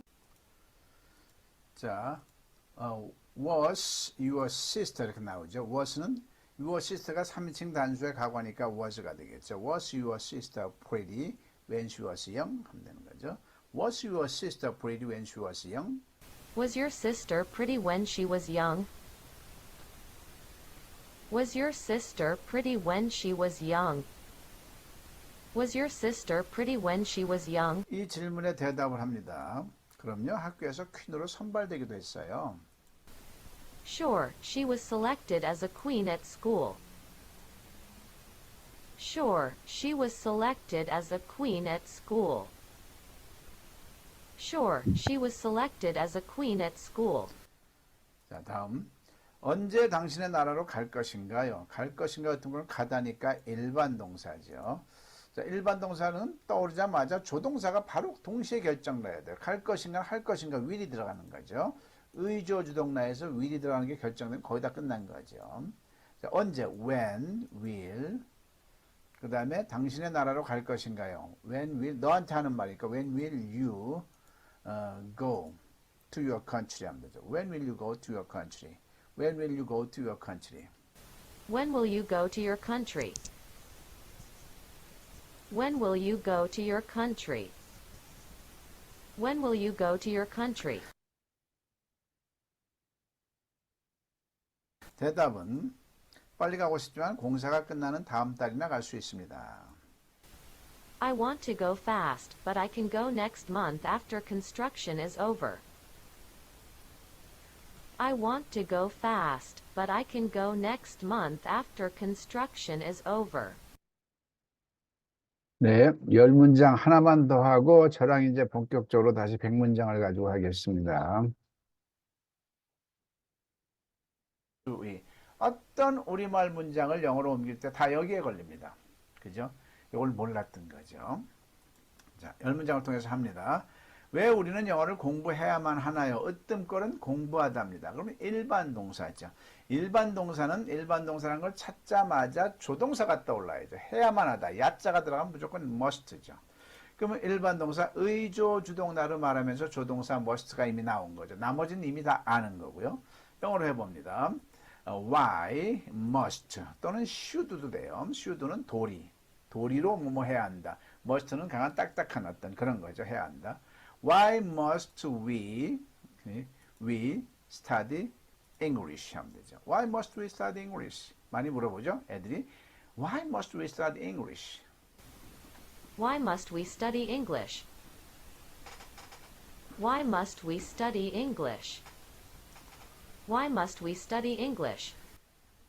자, was your sister 이렇게 나오죠. was는 your sister가 3인칭 단수의 과거니까 was가 되겠죠. Was your sister pretty when she was young? 하면 되는 거죠. Was your sister pretty when she was young? Was your sister pretty when she was young? Was your sister pretty when she was young? Was your sister pretty when she was young? 이 질문에 대답을 합니다. 그럼요, 학교에서 퀸으로 선발되기도 했어요. Sure, she was selected as a queen at school. Sure, she was selected as a queen at school. Sure, she was selected as a queen at school. 자, 다음. 언제 당신의 나라로 갈 것인가요? 갈 것인가 같은 건 가다니까 일반 동사죠. 자, 일반 동사는 떠오르자마자 조동사가 바로 동시에 결정을 해야 돼요. 갈 것인가, 할 것인가, will이 들어가는 거죠. 의조 주동사에서 will이 들어가는 게 결정되면 거의 다 끝난 거죠. 자, 언제, when, will. 그 다음에 당신의 나라로 갈 것인가요? When will, 너한테 하는 말이니까 when will you go to your country 하면 되죠. When will you go to your country? When will you go to your country? When will you go to your country? When will you go to your country? When will you go to your country? 대답은 빨리 가고 싶지만 공사가 끝나는 다음 달이나 갈 수 있습니다. I want to go fast, but I can go next month after construction is over. I want to go fast, but I can go next month after construction is over. 네, 10문장 하나만 더 하고 저랑 이제 본격적으로 다시 100문장을 가지고 하겠습니다. we. 어떤 우리말 문장을 영어로 옮길 때 다 여기에 걸립니다. 그죠? 이걸 몰랐던 거죠. 자, 열문장을 통해서 합니다. 왜 우리는 영어를 공부해야만 하나요? 으뜸꼴은 공부하다입니다. 그러면 일반 동사죠. 일반 동사라는 걸 찾자마자 조동사가 떠올라야죠. 해야만 하다. 야자가 들어가면 무조건 must죠. 그러면 일반 동사 의조 주동나로 말하면서 조동사 must가 이미 나온 거죠. 나머지는 이미 다 아는 거고요. 영어로 해봅니다. Why must 또는 should도 돼요. should는 도리로 뭐뭐 해야 한다. must는 강한 딱딱한 어떤 그런 거죠. 해야 한다. Why must we study English 하면 되죠. Why must we study English? 많이 물어보죠. 애들이 Why must we study English? Why must we study English? Why must we study English? Why must we study English?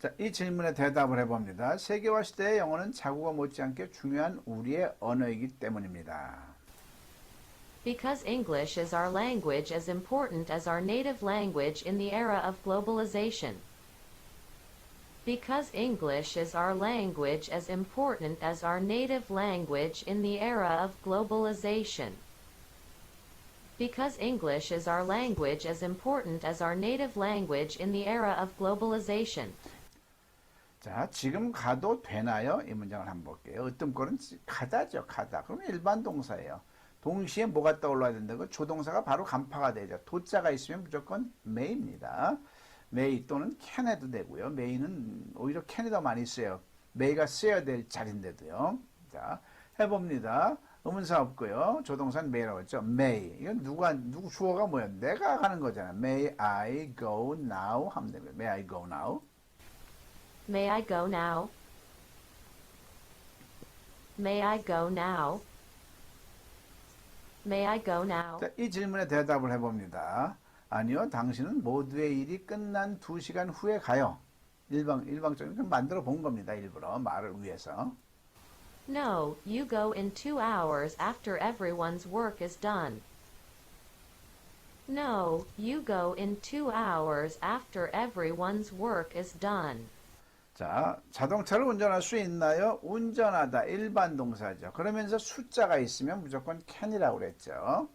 자, 이 질문에 대답을 해봅니다. 세계화 시대의 영어는 자국어 못지않게 중요한 우리의 언어이기 때문입니다. Because English is our language as important as our native language in the era of globalization. Because English is our language as important as our native language in the era of globalization. Because English is our language as important as our native language in the era of globalization. 자, 지금 가도 되나요? 이 문장을 한번 볼게요. 으뜸꼴은 가다죠, 가다. 그러면 일반 동사예요. 동시에 뭐가 떠올라야 된다고? 조동사가 바로 간파가 되죠. 도자가 있으면 무조건 may입니다. may 또는 can 해도 되고요. may는 오히려 can이 더 많이 쓰여요. may가 써야 될 자리인데도요. 자, 해봅니다. 의문사 없고요. 조동사는 may라고 했죠. may. 이건 누구 주어가 뭐야? 내가 가는 거잖아. May I go now? 하면 됩니다. May I go now? May I go now? May I go now? May I go now? 자, 이 질문에 대답을 해봅니다. 아니요, 당신은 모두의 일이 끝난 2시간 후에 가요. 일방적인 만들어 본 겁니다. 일부러 말을 위해서. No, you go in 2 hours after everyone's work is done. No, you go in 2 hours after everyone's work is done. 자, 자동차를 운전할 수 있나요? 운전하다 일반 동사죠. 그러면서 숫자가 있으면 무조건 can이라고 그랬죠.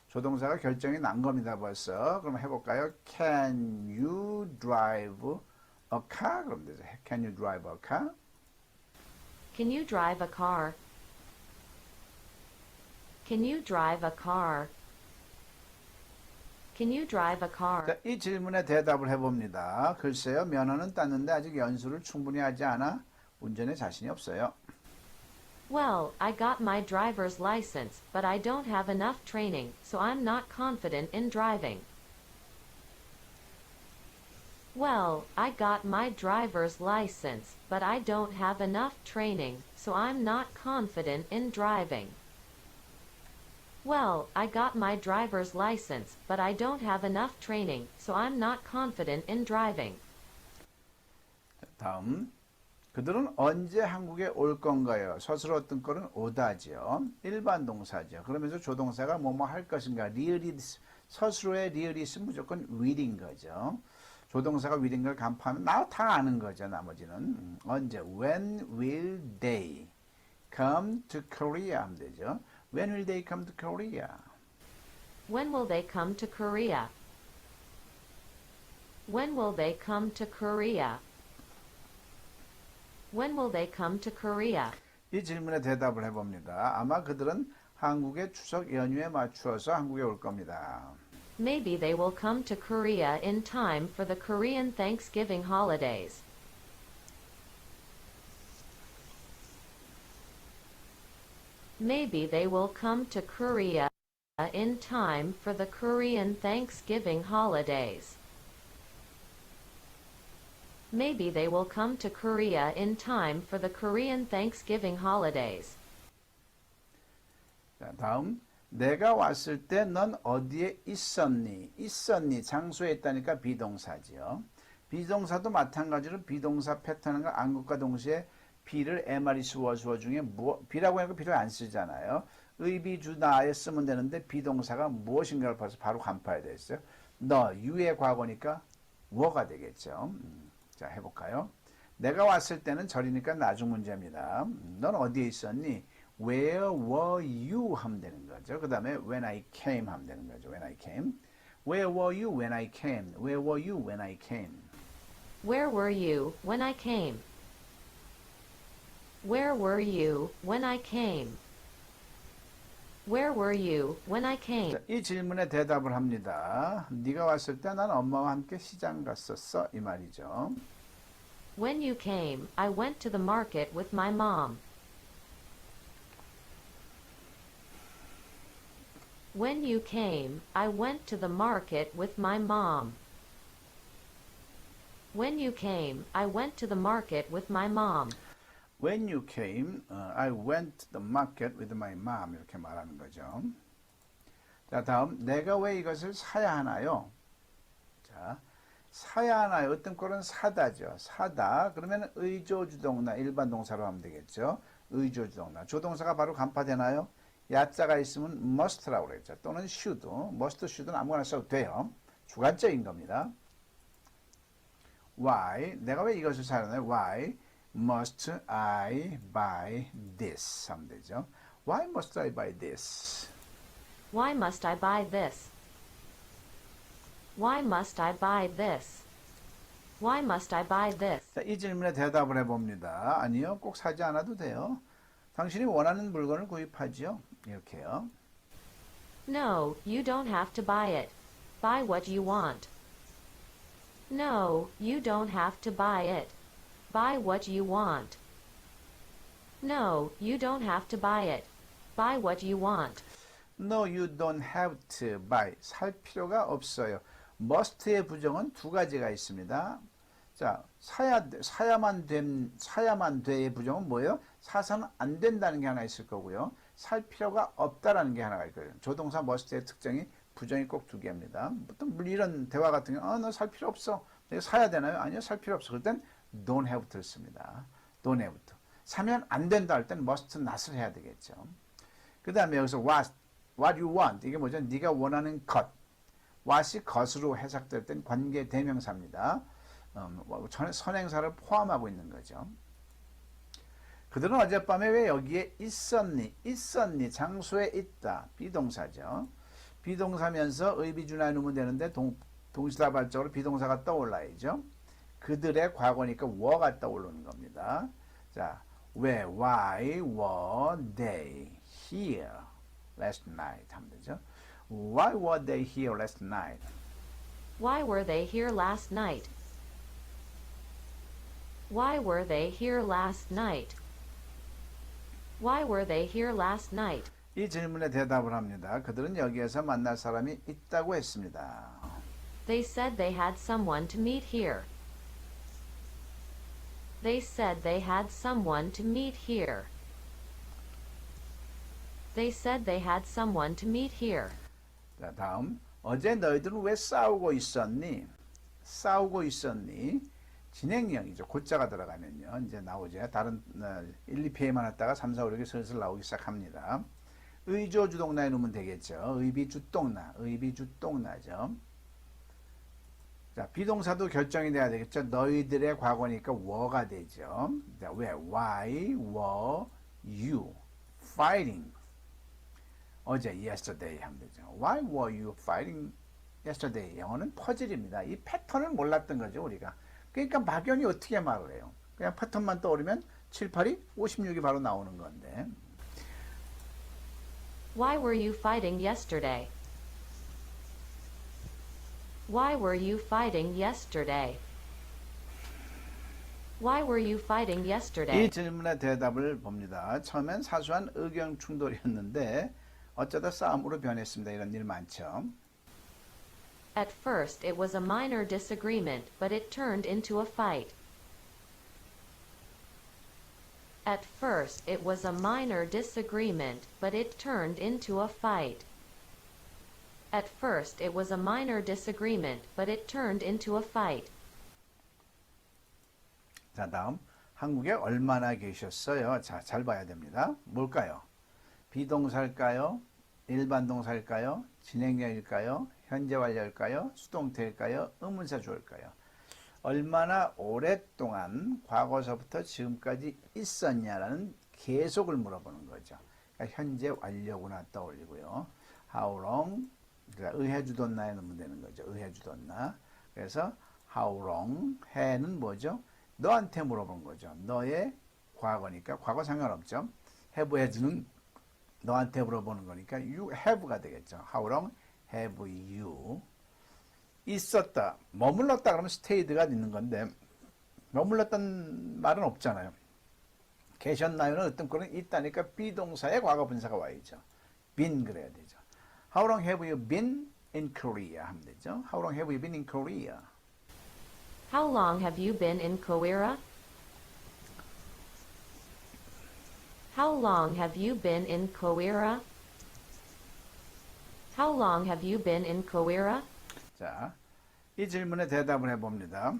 조동사가 결정이 난 겁니다, 벌써. 그럼 해볼까요? Can you drive a car? 그럼 되죠. Can you drive a car? Can you drive a car? Can you drive a car? Can you drive a car? 자, 이 질문에 대답을 해봅니다. 글쎄요, 면허는 땄는데 아직 연수를 충분히 하지 않아 운전에 자신이 없어요. Well, I got my driver's license, but I don't have enough training, so I'm not confident in driving. Well, I got my driver's license, but I don't have enough training, so I'm not confident in driving. Well, I got my driver's license, but I don't have enough training, so I'm not confident in driving. 다음, 그들은 언제 한국에 올 건가요? 서술어 어떤 거는 오다죠. 일반 동사죠. 그러면서 조동사가 뭐뭐 할 것인가. 리을이 서술어에 리을이 있으면 무조건 will인 거죠. 조동사가 will인 걸 간파하면 나 다 아는 거죠. 나머지는 언제 when will they come to Korea 하면 되죠. When will they come to Korea? When will they come to Korea? When will they come to Korea? When will they come to Korea? 이 질문에 대답을 해봅니다. 아마 그들은 한국의 추석 연휴에 맞추어서 한국에 올 겁니다. Maybe they will come to Korea in time for the Korean Thanksgiving holidays. Maybe they will come to Korea in time for the Korean Thanksgiving holidays. Maybe they will come to Korea in time for the Korean Thanksgiving holidays. 자, 다음. 내가 왔을 때 넌 어디에 있었니? 있었니? 장소에 있다니까 비동사지요. 비동사도 마찬가지로 비동사 패턴과 안국과 동시에 비를 MREC 워수어 중에 비라고 하니까 비를 안 쓰잖아요. 의비주다에 쓰면 되는데 비동사가 무엇인가를 봐서 바로 간파해야 되겠어요. 너, you의 과거니까 워가 되겠죠. 자, 해볼까요? 내가 왔을 때는 절이니까 나중 문제입니다. 넌 어디에 있었니? Where were you? 하면 되는 거죠. 그 다음에 when I came 하면 되는 거죠. when I came. Where were you when I came? Where were you when I came? Where were you when I came? Where were you when I came? Where were you when I came? 자, 이 질문에 대답을 합니다. 네가 왔을 때 난 엄마와 함께 시장 갔었어. 이 말이죠. When you came, I went to the market with my mom. When you came, I went to the market with my mom. When you came, I went to the market with my mom. When you came, I went to the market with my mom. 이렇게 말하는 거죠. 자, 다음 내가 왜 이것을 사야 하나요? 자, 사야 하나요? 어떤 꼴은 사다죠. 사다. 그러면 의조주동나 일반 동사로 하면 되겠죠. 의조주동나. 조동사가 바로 간파되나요? 야자가 있으면 must라고 그랬죠. 또는 should. must, should는 아무거나 써도 돼요. 주관적인 겁니다. Why? 내가 왜 이것을 사야 하나요? Why must I buy this? 하면 되죠. Why must I buy this? Why must I buy this? Why must I buy this? Why must I buy this? 자, 이 질문에 대답을 해봅니다. 아니요, 꼭 사지 않아도 돼요. 당신이 원하는 물건을 구입하죠. 이렇게요. No, you don't have to buy it. Buy what you want. No, you don't have to buy it. Buy what you want. No, you don't have to buy it. Buy what you want. No, you don't have to buy. 살 필요가 없어요. must의 부정은 두 가지가 있습니다. 자, 사야만 돼의 부정은 뭐예요? 사서는 안 된다는 게 하나 있을 거고요. 살 필요가 없다라는 게 하나가 있거든요. 조동사 must의 특징이 부정이 꼭 두 개입니다. 보통 이런 대화 같은 경우, 너 살 필요 없어. 내가 사야 되나요? 아니요, 살 필요 없어. 그럴 땐 don't have를 씁니다. don't have to. 사면 안 된다 할 땐 must not을 해야 되겠죠. 그 다음에 여기서 what you want. 이게 뭐죠? 네가 원하는 것. what이 것으로 해석될 땐 관계 대명사입니다. 선행사를 포함하고 있는 거죠. 그들은 어젯밤에 왜 여기에 있었니? 있었니? 장소에 있다. 비동사죠. 비동사면서 의비준하에 넣으면 되는데 동시다발적으로 비동사가 떠올라야죠. 그들의 과거니까 were가 떠오르는 겁니다. 자, why were they here last night? 하면 되죠. Why were they here last night? Why were they here last night? Why were they here last night? Why were they here last night? 이 질문에 대답을 합니다. 그들은 여기에서 만날 사람이 있다고 했습니다. They said they had someone to meet here. They said they had someone to meet here. They said they had someone to meet here. 자, 다음. 어제 너희들은 왜 싸우고 있었니? 싸우고 있었니? 진행형이죠. 고자가 들어가면요. 이제 나오죠. 다른 1, 2페이지만 했다가 3, 4, 5, 6이 슬슬 나오기 시작합니다. 의조 주동나에 놓으면 되겠죠. 의비 주동나, 의비 주동나죠. 자, 비동사도 결정이 돼야 되겠죠. 너희들의 과거니까 were가 되죠. 자, 왜? Why were you fighting? 어제 yesterday 하면 되죠. Why were you fighting yesterday? 영어는 퍼즐입니다. 이 패턴을 몰랐던 거죠, 우리가. 그러니까 막연히 어떻게 말을 해요? 그냥 패턴만 떠오르면 7, 8이 56이 바로 나오는 건데. Why were you fighting yesterday? Why were you fighting yesterday? Why were you fighting yesterday? 이 질문의 대답을 봅니다. 처음엔 사소한 의견 충돌이었는데 어쩌다 싸움으로 변했습니다. 이런 일 많죠. At first it was a minor disagreement, but it turned into a fight. At first it was a minor disagreement, but it turned into a fight. At first it was a minor disagreement, but it turned into a fight. 자, 다음. 한국에 얼마나 계셨어요? 자, 잘 봐야 됩니다. 뭘까요? 비동사일까요? 일반 동사일까요? 진행형일까요? 현재 완료일까요? 수동태일까요? 의문사 주어일까요? 얼마나 오랫동안 과거서부터 지금까지 있었냐라는 계속을 물어보는 거죠. 그러니까 현재 완료구나 떠올리고요. How long? 그러니까 의해주뒀나에 넣으면 되는 거죠. 의해주뒀나. 그래서 how long? 해는 뭐죠? 너한테 물어본 거죠. 너의 과거니까 과거 상관없죠. have has는 너한테 물어보는 거니까 you have가 되겠죠. How long have you? 있었다, 머물렀다 그러면 stayed가 있는 건데 머물렀다는 말은 없잖아요. 계셨나요는 어떤 거는 있다니까 비동사의 과거 분사가 와야죠. been 그래야 되죠. How long have you been in Korea 하면 되죠. How long have you been in Korea? How long have you been in Korea? How long have you been in Korea? How long have you been in Korea? 자, 이 질문에 대답을 해봅니다.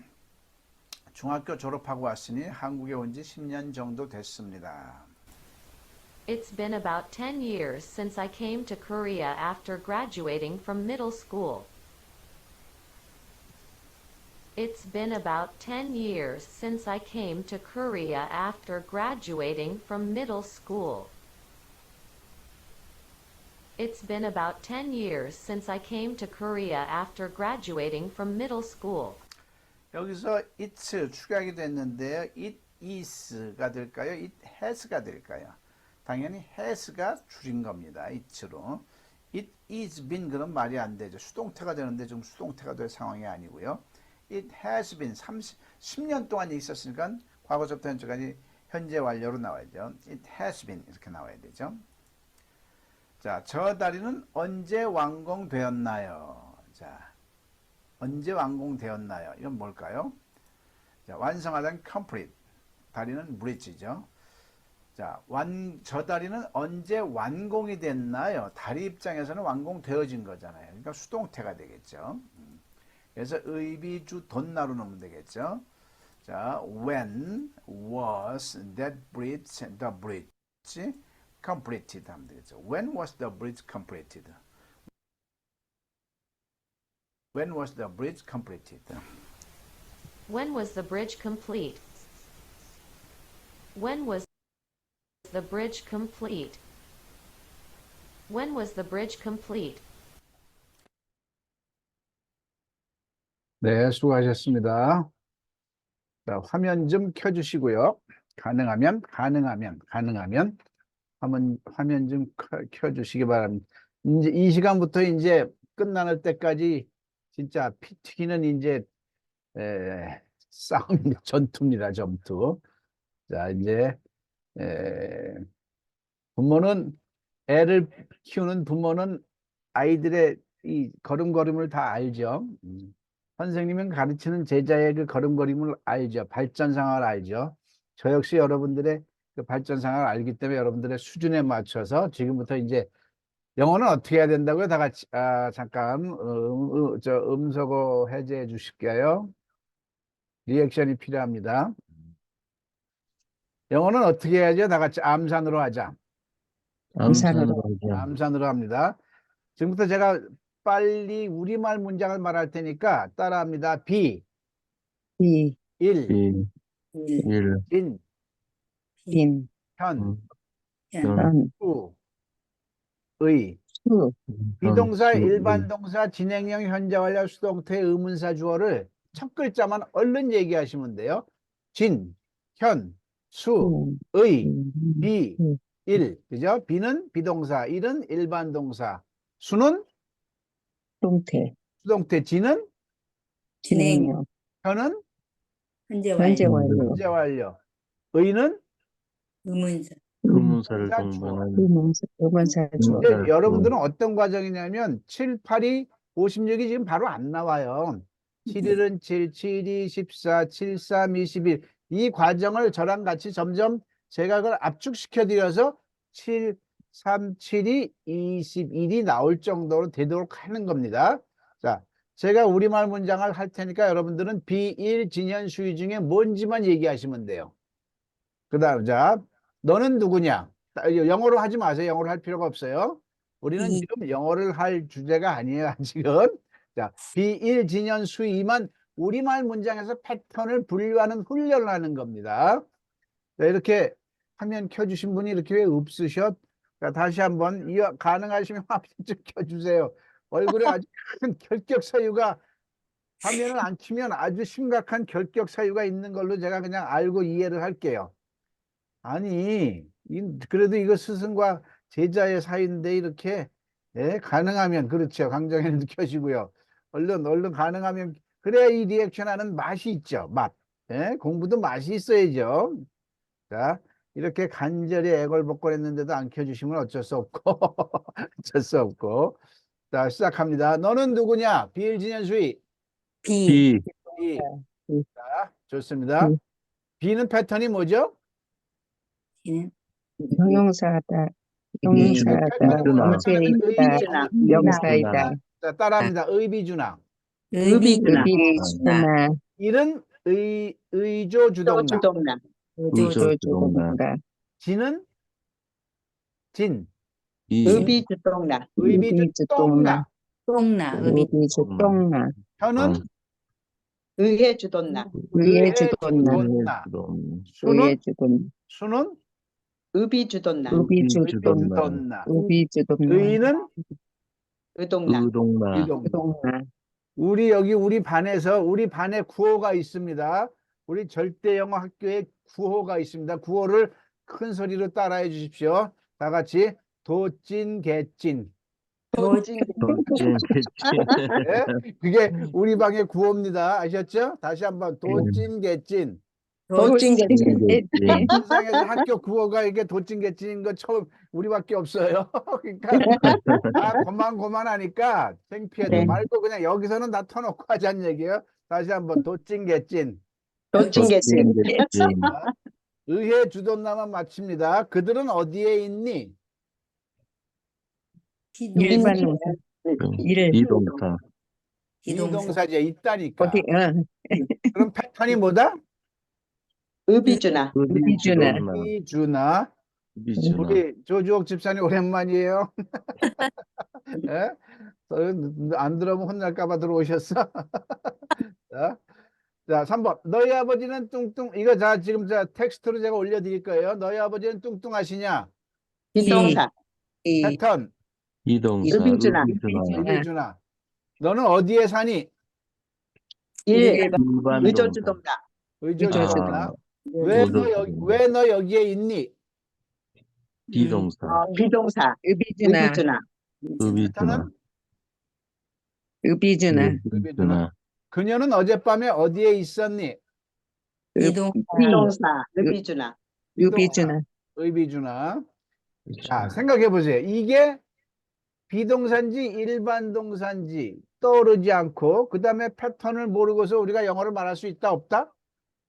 중학교 졸업하고 왔으니 한국에 온 지 10년 정도 됐습니다. It's been about 10 years since I came to Korea after graduating from middle school. It's been about 10 years since I came to Korea after graduating from middle school. It's been about 10 years since I came to Korea after graduating from middle school. 여기서 it's 축약이 됐는데요. it is가 될까요? it has가 될까요? 당연히 has가 줄인 겁니다. it로. it is been 그런 말이 안 되죠. 수동태가 되는데 지금 수동태가 될 상황이 아니고요. it has been 10년 동안 있었으니까 과거부터 현재까지 현재 완료로 나와야죠. it has been 이렇게 나와야 되죠. 자, 저 다리는 언제 완공되었나요? 자, 언제 완공되었나요? 이건 뭘까요? 자, 완성하다는 complete. 다리는 bridge죠. 자, 저 다리는 언제 완공이 됐나요? 다리 입장에서는 완공되어진 거잖아요. 그러니까 수동태가 되겠죠. 그래서 의비주 돈나로 넣으면 되겠죠. 자, when was that bridge, the bridge completed 하면 되겠죠. When was the bridge completed? When was the bridge completed? When was the bridge complete? When was the bridge complete? When was the bridge complete? 네, 수고하셨습니다. 자, 화면 좀 켜주시고요. 가능하면 화면 좀 켜주시기 바랍니다. 이제 이 시간부터 이제 끝나는 때까지 진짜 피 튀기는 이제 싸움 전투입니다. 전투. 자, 이제 부모는 애를 키우는 부모는 아이들의 이 걸음걸음을 다 알죠. 선생님은 가르치는 제자의 그 걸음걸음을 알죠. 발전상을 알죠. 저 역시 여러분들의 그 발전상을 알기 때문에 여러분들의 수준에 맞춰서 지금부터 이제 영어는 어떻게 해야 된다고요? 다 같이 잠깐 음소거 해제해 주실게요. 리액션이 필요합니다. 영어는 어떻게 해야죠? 다 같이 암산으로 하자. 암산으로 합니다. 지금부터 제가 빨리 우리말 문장을 말할 테니까 따라합니다. 비, 1, 1, 1, 인, 빈, 현, 현, 수, 의. 수, 비동사, 일반 동사, 진행형, 현재 완료, 수동태, 의문사, 주어를 첫 글자만 얼른 얘기하시면 돼요. 진, 현, 수, 의, 비, 일. 그죠? 비는 비동사, 일은 일반 동사, 수는 동태, 수동태, 진은 진행형, 현은 현재 완료. 완료, 현재 완료, 의는 의문사, 의문사를 의문사, 동반한 의문사, 주어. 이제 여러분들은 어떤 과정이냐면 7, 8이 56이 지금 바로 안 나와요. 7일은 7, 7이 14, 7, 3, 21. 이 과정을 저랑 같이 점점 제가 그걸 압축시켜 드려서 7, 3, 7이 21이 나올 정도로 되도록 하는 겁니다. 자, 제가 우리말 문장을 할 테니까 여러분들은 비일, 진현, 수위 중에 뭔지만 얘기하시면 돼요. 그 다음, 자, 너는 누구냐? 영어로 하지 마세요. 영어로 할 필요가 없어요. 우리는 지금 영어를 할 주제가 아니에요, 지금. 자, 비일, 진현, 수위만 우리말 문장에서 패턴을 분류하는 훈련을 하는 겁니다. 자, 이렇게 화면 켜주신 분이 이렇게 왜 없으셨? 자, 다시 한번 가능하시면 화면 좀 켜주세요. 얼굴에 아주 큰 결격 사유가 화면을 안 켜면 아주 심각한 결격 사유가 있는 걸로 제가 그냥 알고 이해를 할게요. 아니, 그래도 이거 스승과 제자의 사이인데 이렇게 가능하면 그렇죠. 강정현도 켜시고요. 얼른 가능하면 그래야 이 리액션 하는 맛이 있죠. 맛. 공부도 맛이 있어야죠. 자, 이렇게 간절히 애걸복걸했는데도 안 켜주시면 어쩔 수 없고 어쩔 수 없고. 자, 시작합니다. 너는 누구냐? 비일진현수의 B. B, B. B. 자, 좋습니다. B는 패턴이 뭐죠? B는 형용사다. B는 형용사다. 패턴이 동시에 뭐냐면 있다. 의비, 명사이다. 자, 따라합니다. 의비주나. 의비주나. 일은 의조주동나. 의조주동나. 진은 진. E, 의비주동나. 의비주동나. 똥나. 의비주동나. 현은 의해주동나. 의해주동나. 수는 의해주동나. 수는 의비주동나. 의주동나. 의비주동나. 의는 의동나. 의동나. 의동나. 우리 반에서 우리 반에 구호가 있습니다. 우리 절대 영어 학교에 구호가 있습니다. 구호를 큰 소리로 따라해 주십시오. 다 같이 도찐 개찐. 도찐. 도찐, 예? 그게 우리 방의 구호입니다. 아셨죠? 다시 한번 도찐 개찐. 도찐. 세상에서 학교 구호가 이게 도찐 개찐인 거 처음 우리밖에 없어요. 그러니까 다 고만고만하니까 창피해도 네. 말고 그냥 여기서는 다 터놓고 하자는 얘기예요. 다시 한번 도찐 개찐. 도찐개찐. 의회 주돈나만 마칩니다. 그들은 어디에 있니? 일반 동사. 이동사. 비동사제 있다니까. 어디, 그럼 패턴이 뭐다? 의비주나. 의비주나. 이주나. 의비주나. 우리 조주옥 집사님 오랜만이에요. 예? 안 들어오면 혼날까봐 들어오셨어? 자, 3번. 너희 아버지는 뚱뚱, 이거 지금 텍스트로 제가 올려드릴 거예요. 너희 아버지는 뚱뚱하시냐? 비동사. 패턴. 이동사. 의비주나. 의비주나. 너는 어디에 사니? 일반. 일반 의조주동나. 의조주동나. 의조주동나. 왜 너 여기에 있니? 비동사. 비동사. 의비주나. 의비주나. 의비주나. 의비주나. 의비주나. 그녀는 어젯밤에 어디에 있었니? 비동사. 의비주나. 의비주나. 의비주나. 자, 생각해 보세요. 이게 비동사인지 일반 동사인지 떠오르지 않고 그 다음에 패턴을 모르고서 우리가 영어를 말할 수 있다 없다?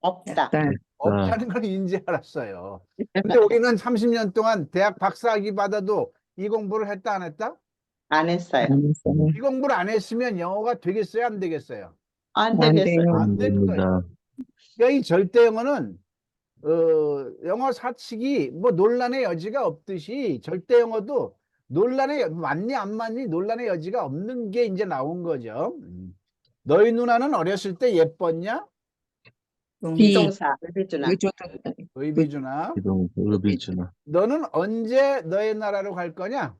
없다. 없다는 걸 인지 알았어요. 근데 우리는 30년 동안 대학 박사학위 받아도 이 공부를 했다 안 했다? 안 했어요. 이 공부를 안 했으면 영어가 되겠어요 안 되겠어요? 안 되겠어요. 안 되는 거예요. 그러니까 이 절대 영어는 영어 사칙이 뭐 논란의 여지가 없듯이 절대 영어도 맞니 안 맞니 논란의 여지가 없는 게 이제 나온 거죠. 너희 누나는 어렸을 때 예뻤냐? 비동사. 의비주나. 의비주나. 비동사. 의비주나. 너는 언제 너의 나라로 갈 거냐?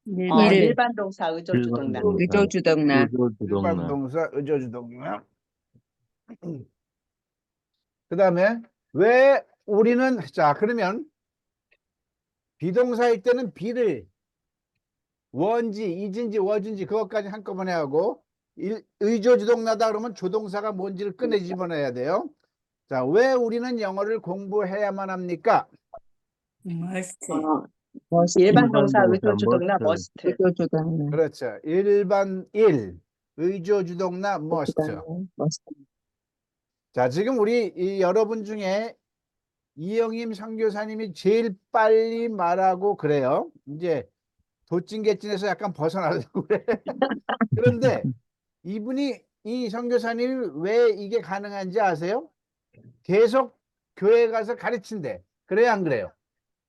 일반 동사. 의조주동나. 의조주동나. 일반 의조주동나. 동사 의조주동나. 그 다음에 왜 우리는 자 그러면 비동사일 때는 비를 원지, 이진지, 워진지 그것까지 한꺼번에 하고 의조주동나다 그러면 조동사가 뭔지를 꺼내 집어넣어야 돼요. 자, 왜 우리는 영어를 공부해야만 합니까? 일반 동사. 의조주동나. 머스트. 의조주동나. 그렇죠. 의조주동나 must. 자, 지금 우리 여러분 중에 이영임 선교사님이 제일 빨리 말하고 그래요. 이제 도찐개찐에서 약간 벗어나려고 그래. 그런데 이분이 이 선교사님이 왜 이게 가능한지 아세요? 계속 교회 가서 가르친대. 그래요 안 그래요?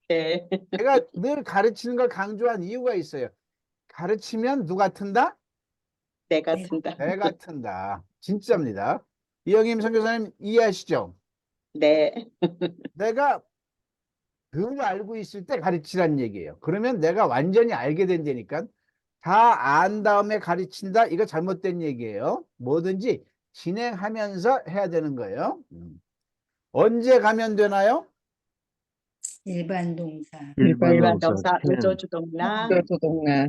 네. 제가 늘 가르치는 걸 강조한 이유가 있어요. 가르치면 누가 튼다? 내 같은다. 내 같은다. 진짜입니다. 이영임 선교사님 이해하시죠? 네. 내가 덜 알고 있을 때 가르치라는 얘기예요. 그러면 내가 완전히 알게 된다니까. 다 안 다음에 가르친다. 이거 잘못된 얘기예요. 뭐든지 진행하면서 해야 되는 거예요. 언제 가면 되나요? 일반 동사. 일반 동사 동사 can. 의조주동나 우조주동나.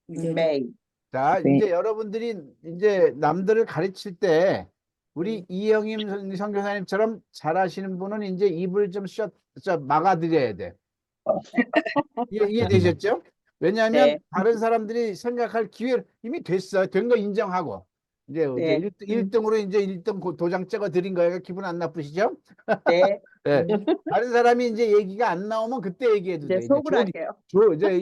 may. 자, 네. 이제 여러분들이 이제 남들을 가르칠 때 우리 이영임 선교사님처럼 잘하시는 분은 이제 입을 좀 막아드려야 돼. 이해되셨죠? 왜냐하면 네. 다른 사람들이 생각할 기회를 이미 됐어. 된 거 인정하고. 이제 네. 1등으로 이제 1등 도장 찍어 드린 거예요. 기분 안 나쁘시죠? 네. 네. 다른 사람이 이제 얘기가 안 나오면 그때 얘기해도 이제 돼. 속을 할게요.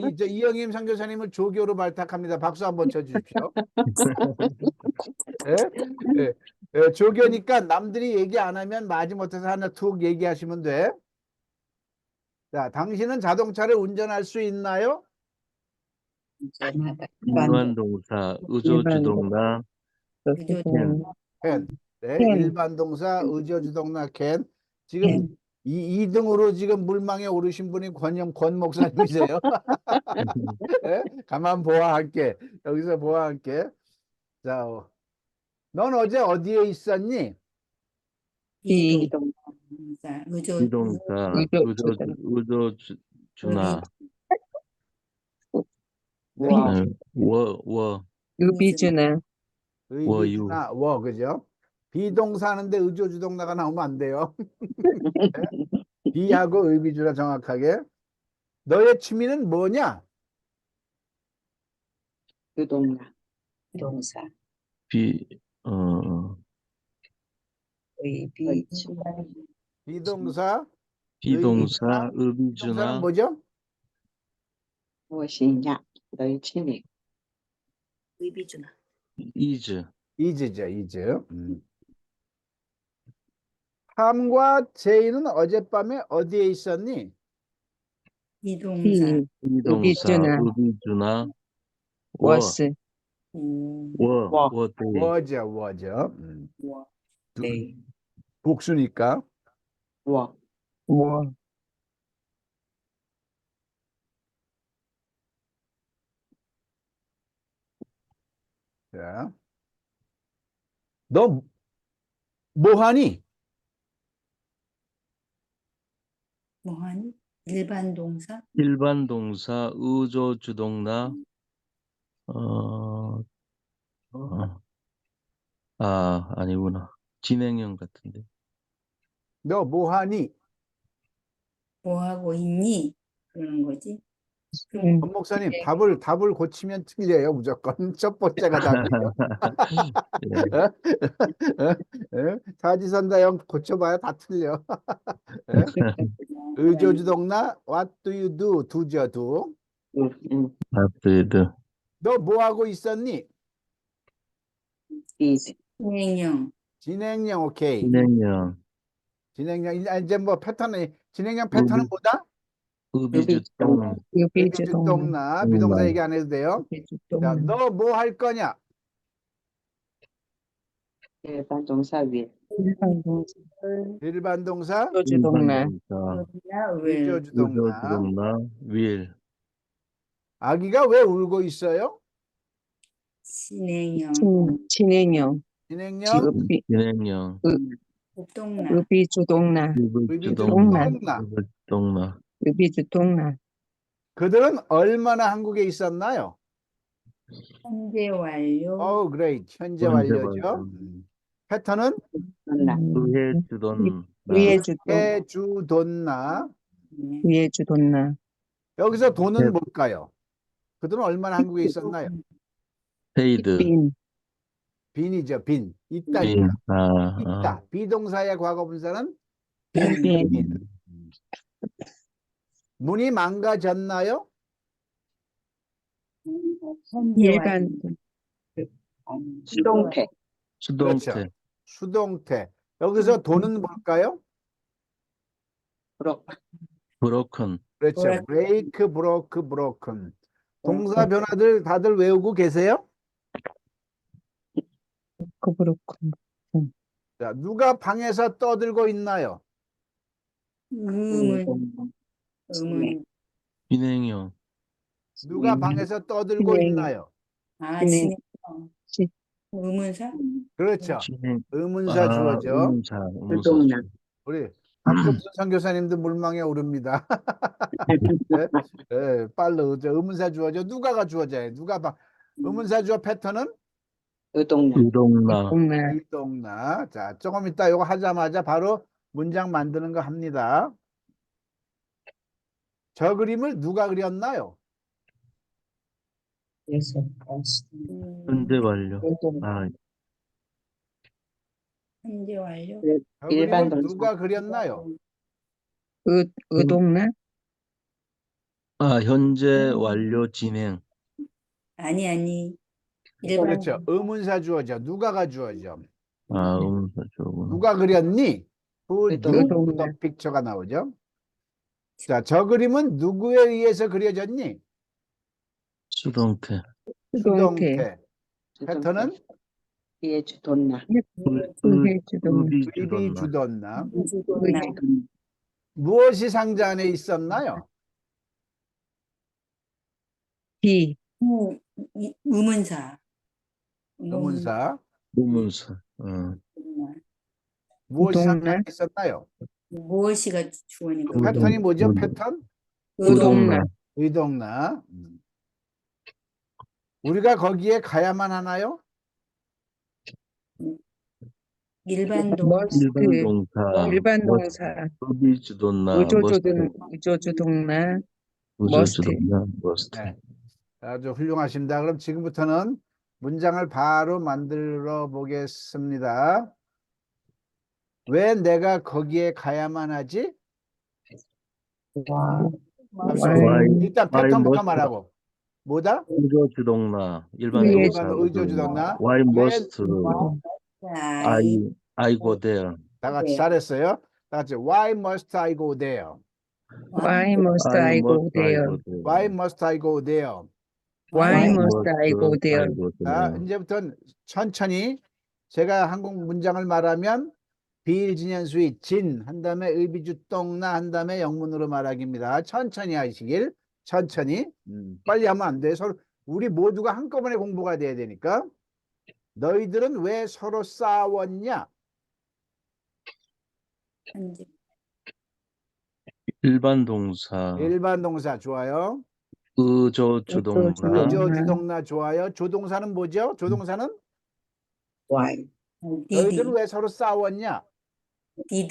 이제 이영임 선교사님을 조교로 발탁합니다. 박수 한번 쳐주십시오. 예? 예. 예, 조교니까 남들이 얘기 안 하면 마지못해서 하나 툭 얘기하시면 돼. 자, 당신은 자동차를 운전할 수 있나요? 일반 동사 의조주동사 can. can. 네, can. 일반 동사 의조주동사 can. 지금 2등으로 지금 물망에 오르신 분이 권 목사님이세요. 예? 가만 보아할게. 여기서 보아할게. 자, 넌 어제 어디에 있었니? 비동사. 비동사 의조주동나. 의조주나 와. 워 의비주나. 의비주나 그죠? 비동사 하는데 의조주동사가 나오면 안 돼요. 비하고 의비주나 정확하게. 너의 취미는 뭐냐? 유동나 동사. 비동사 비동사 비동사는 동사는 뭐죠? 무엇이냐? 너의 취미. 의비주나. is is죠, is. 탐과 제이는 어젯밤에 어디에 있었니? 비동사. 비동사 의비주나 was. 와. was죠. 네. 복수니까. 와. 자, 너 뭐하니? 뭐하니? 일반 동사. 일반 동사 의조주동사 아니구나. 진행형 같은데. 너 뭐하니? 뭐 하고 있니? 그러는 거지. 권 목사님, 답을 고치면 틀려요, 무조건. 첫 번째가 답이에요. 사지선다형 고쳐봐야 다 틀려. 의조주동나 what do you do? do죠, do. 앞뒤드 너 뭐하고 있었니? is. 진행형. 진행형 오케이. 진행형 진행형 이제 뭐 패턴이 진행형 패턴은 뭐다? 의비주동 의비주동나 비동사 얘기 안 해도 돼요. 자, 너 뭐 할 거냐? 일반 동사 will. 일반 동사 의조주동나. 의조주동나. 의조주동나 will 아기가 왜 울고 있어요? 진행형. 진행형 진행형 의비주동나. 의비주동나. 그들은 얼마나 한국에 있었나요? 현재 완료. great. 현재 완료죠. 패턴은 해주돈나. 위해주돈나. 여기서 돈은 뭘까요? 그들은 얼마나 한국에 있었나요? paid 빈이죠, 빈. 있다. 있다. 비동사의 과거분사는 빈. 문이 망가졌나요? 일반 수동태. 수동태 수동태. 여기서 돈은 뭘까요? broken 그렇죠. break, broke, broken. 동사 변화들 다들 외우고 계세요? 그렇군. 자, 누가 방에서 떠들고 있나요? 음은 진행. 진행형. 누가 방에서 떠들고 진행. 있나요? 진행. 진행. 의문사? 그렇죠. 진행. 의문사 주어죠. 의문사 주동나. 우리 박종순 선교사님도 물망에 오릅니다. 네? 네, 빨로 의문사 주어죠. 누가가 주어져요. 의문사 주어 패턴은 의동나. 의동나. 동나. 의동나. 자, 조금 이따 이거 하자마자 바로 문장 만드는 거 합니다. 저 그림을 누가 그렸나요? 현재 완료. 아, 현재 완료? 저 일반 그림을 동사. 누가 그렸나요? 의동나? 현재 완료 진행. 아니. 일반 그렇죠. 의문사 주어죠. 누가가 주어죠. 의문사 주어구나. 누가 그렸니? Who drew 의동나. the picture가 나오죠. 자, 저 그림은 누구에 의해서 그려졌니? 수동태. 수동태. 패턴은 예, 주동나. 의주동. 의비 의비 주동나. 주던나. 의주동나. 무엇이 상자 안에 있었나요? 비. 의문사. 의문사. 의문사. 무엇이 상자 의동나. 안에 있었나요? 무엇이가 주어니까? 의동- 패턴이 뭐죠? 의동- 패턴? 의동나. 의동나. 우리가 거기에 가야만 하나요? 일반 동사. 일반 동사. 일반 동사. 의비 주동나. 의조주동나. 머스트. 주동나. 머스트. 네. 아주 훌륭하십니다. 그럼 지금부터는 문장을 바로 만들어 보겠습니다. 왜 내가 거기에 가야만 하지? 일단 패턴부터 말하고. 뭐다? 의조 주동나. 일반 위에 동사. 의조 주동나. Why must 아이. I go there? 다 같이 잘했어요. 다 같이 Why must I go there? Why must I go there? Why must I go there? Why must I go there? 자, 이제부터는 천천히 제가 한국 문장을 말하면 비일진연수의 진 한 다음에 의비주동나 한 다음에 영문으로 말하기입니다. 천천히 하시길. 천천히. 빨리 하면 안 돼. 서로 우리 모두가 한꺼번에 공부가 돼야 되니까. 너희들은 왜 서로 싸웠냐? 일반 동사. 일반 동사 좋아요. 의조 주동사. 의조주동나 좋아요. 조동사는 뭐죠? 조동사는 Why? 너희들은 왜 서로 싸웠냐? Did.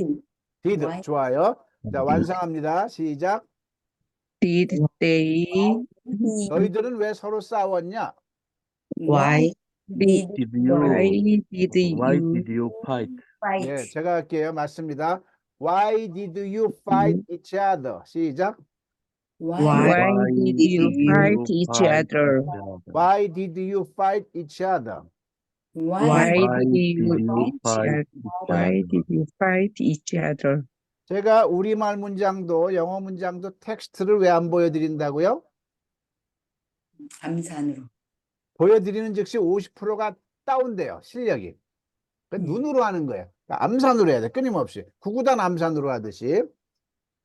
did Why? 좋아요. 자, 완성합니다. 시작. Did they? 너희들은 왜 서로 싸웠냐? Why? Did Did you? Why did Why you did you fight? 예, fight? 제가 할게요. 맞습니다. Why did you fight each other? 시작. Why did you fight each other? Why did you fight each other? Why did you fight Why did you fight each other? 제가 우리말 문장도 영어 문장도 텍스트를 왜 안 보여드린다고요? 감산으로. 보여드리는 즉시 50%가 다운돼요. 실력이. 눈으로 하는 거예요. 그러니까 암산으로 해야 돼. 끊임없이. 구구단 암산으로 하듯이.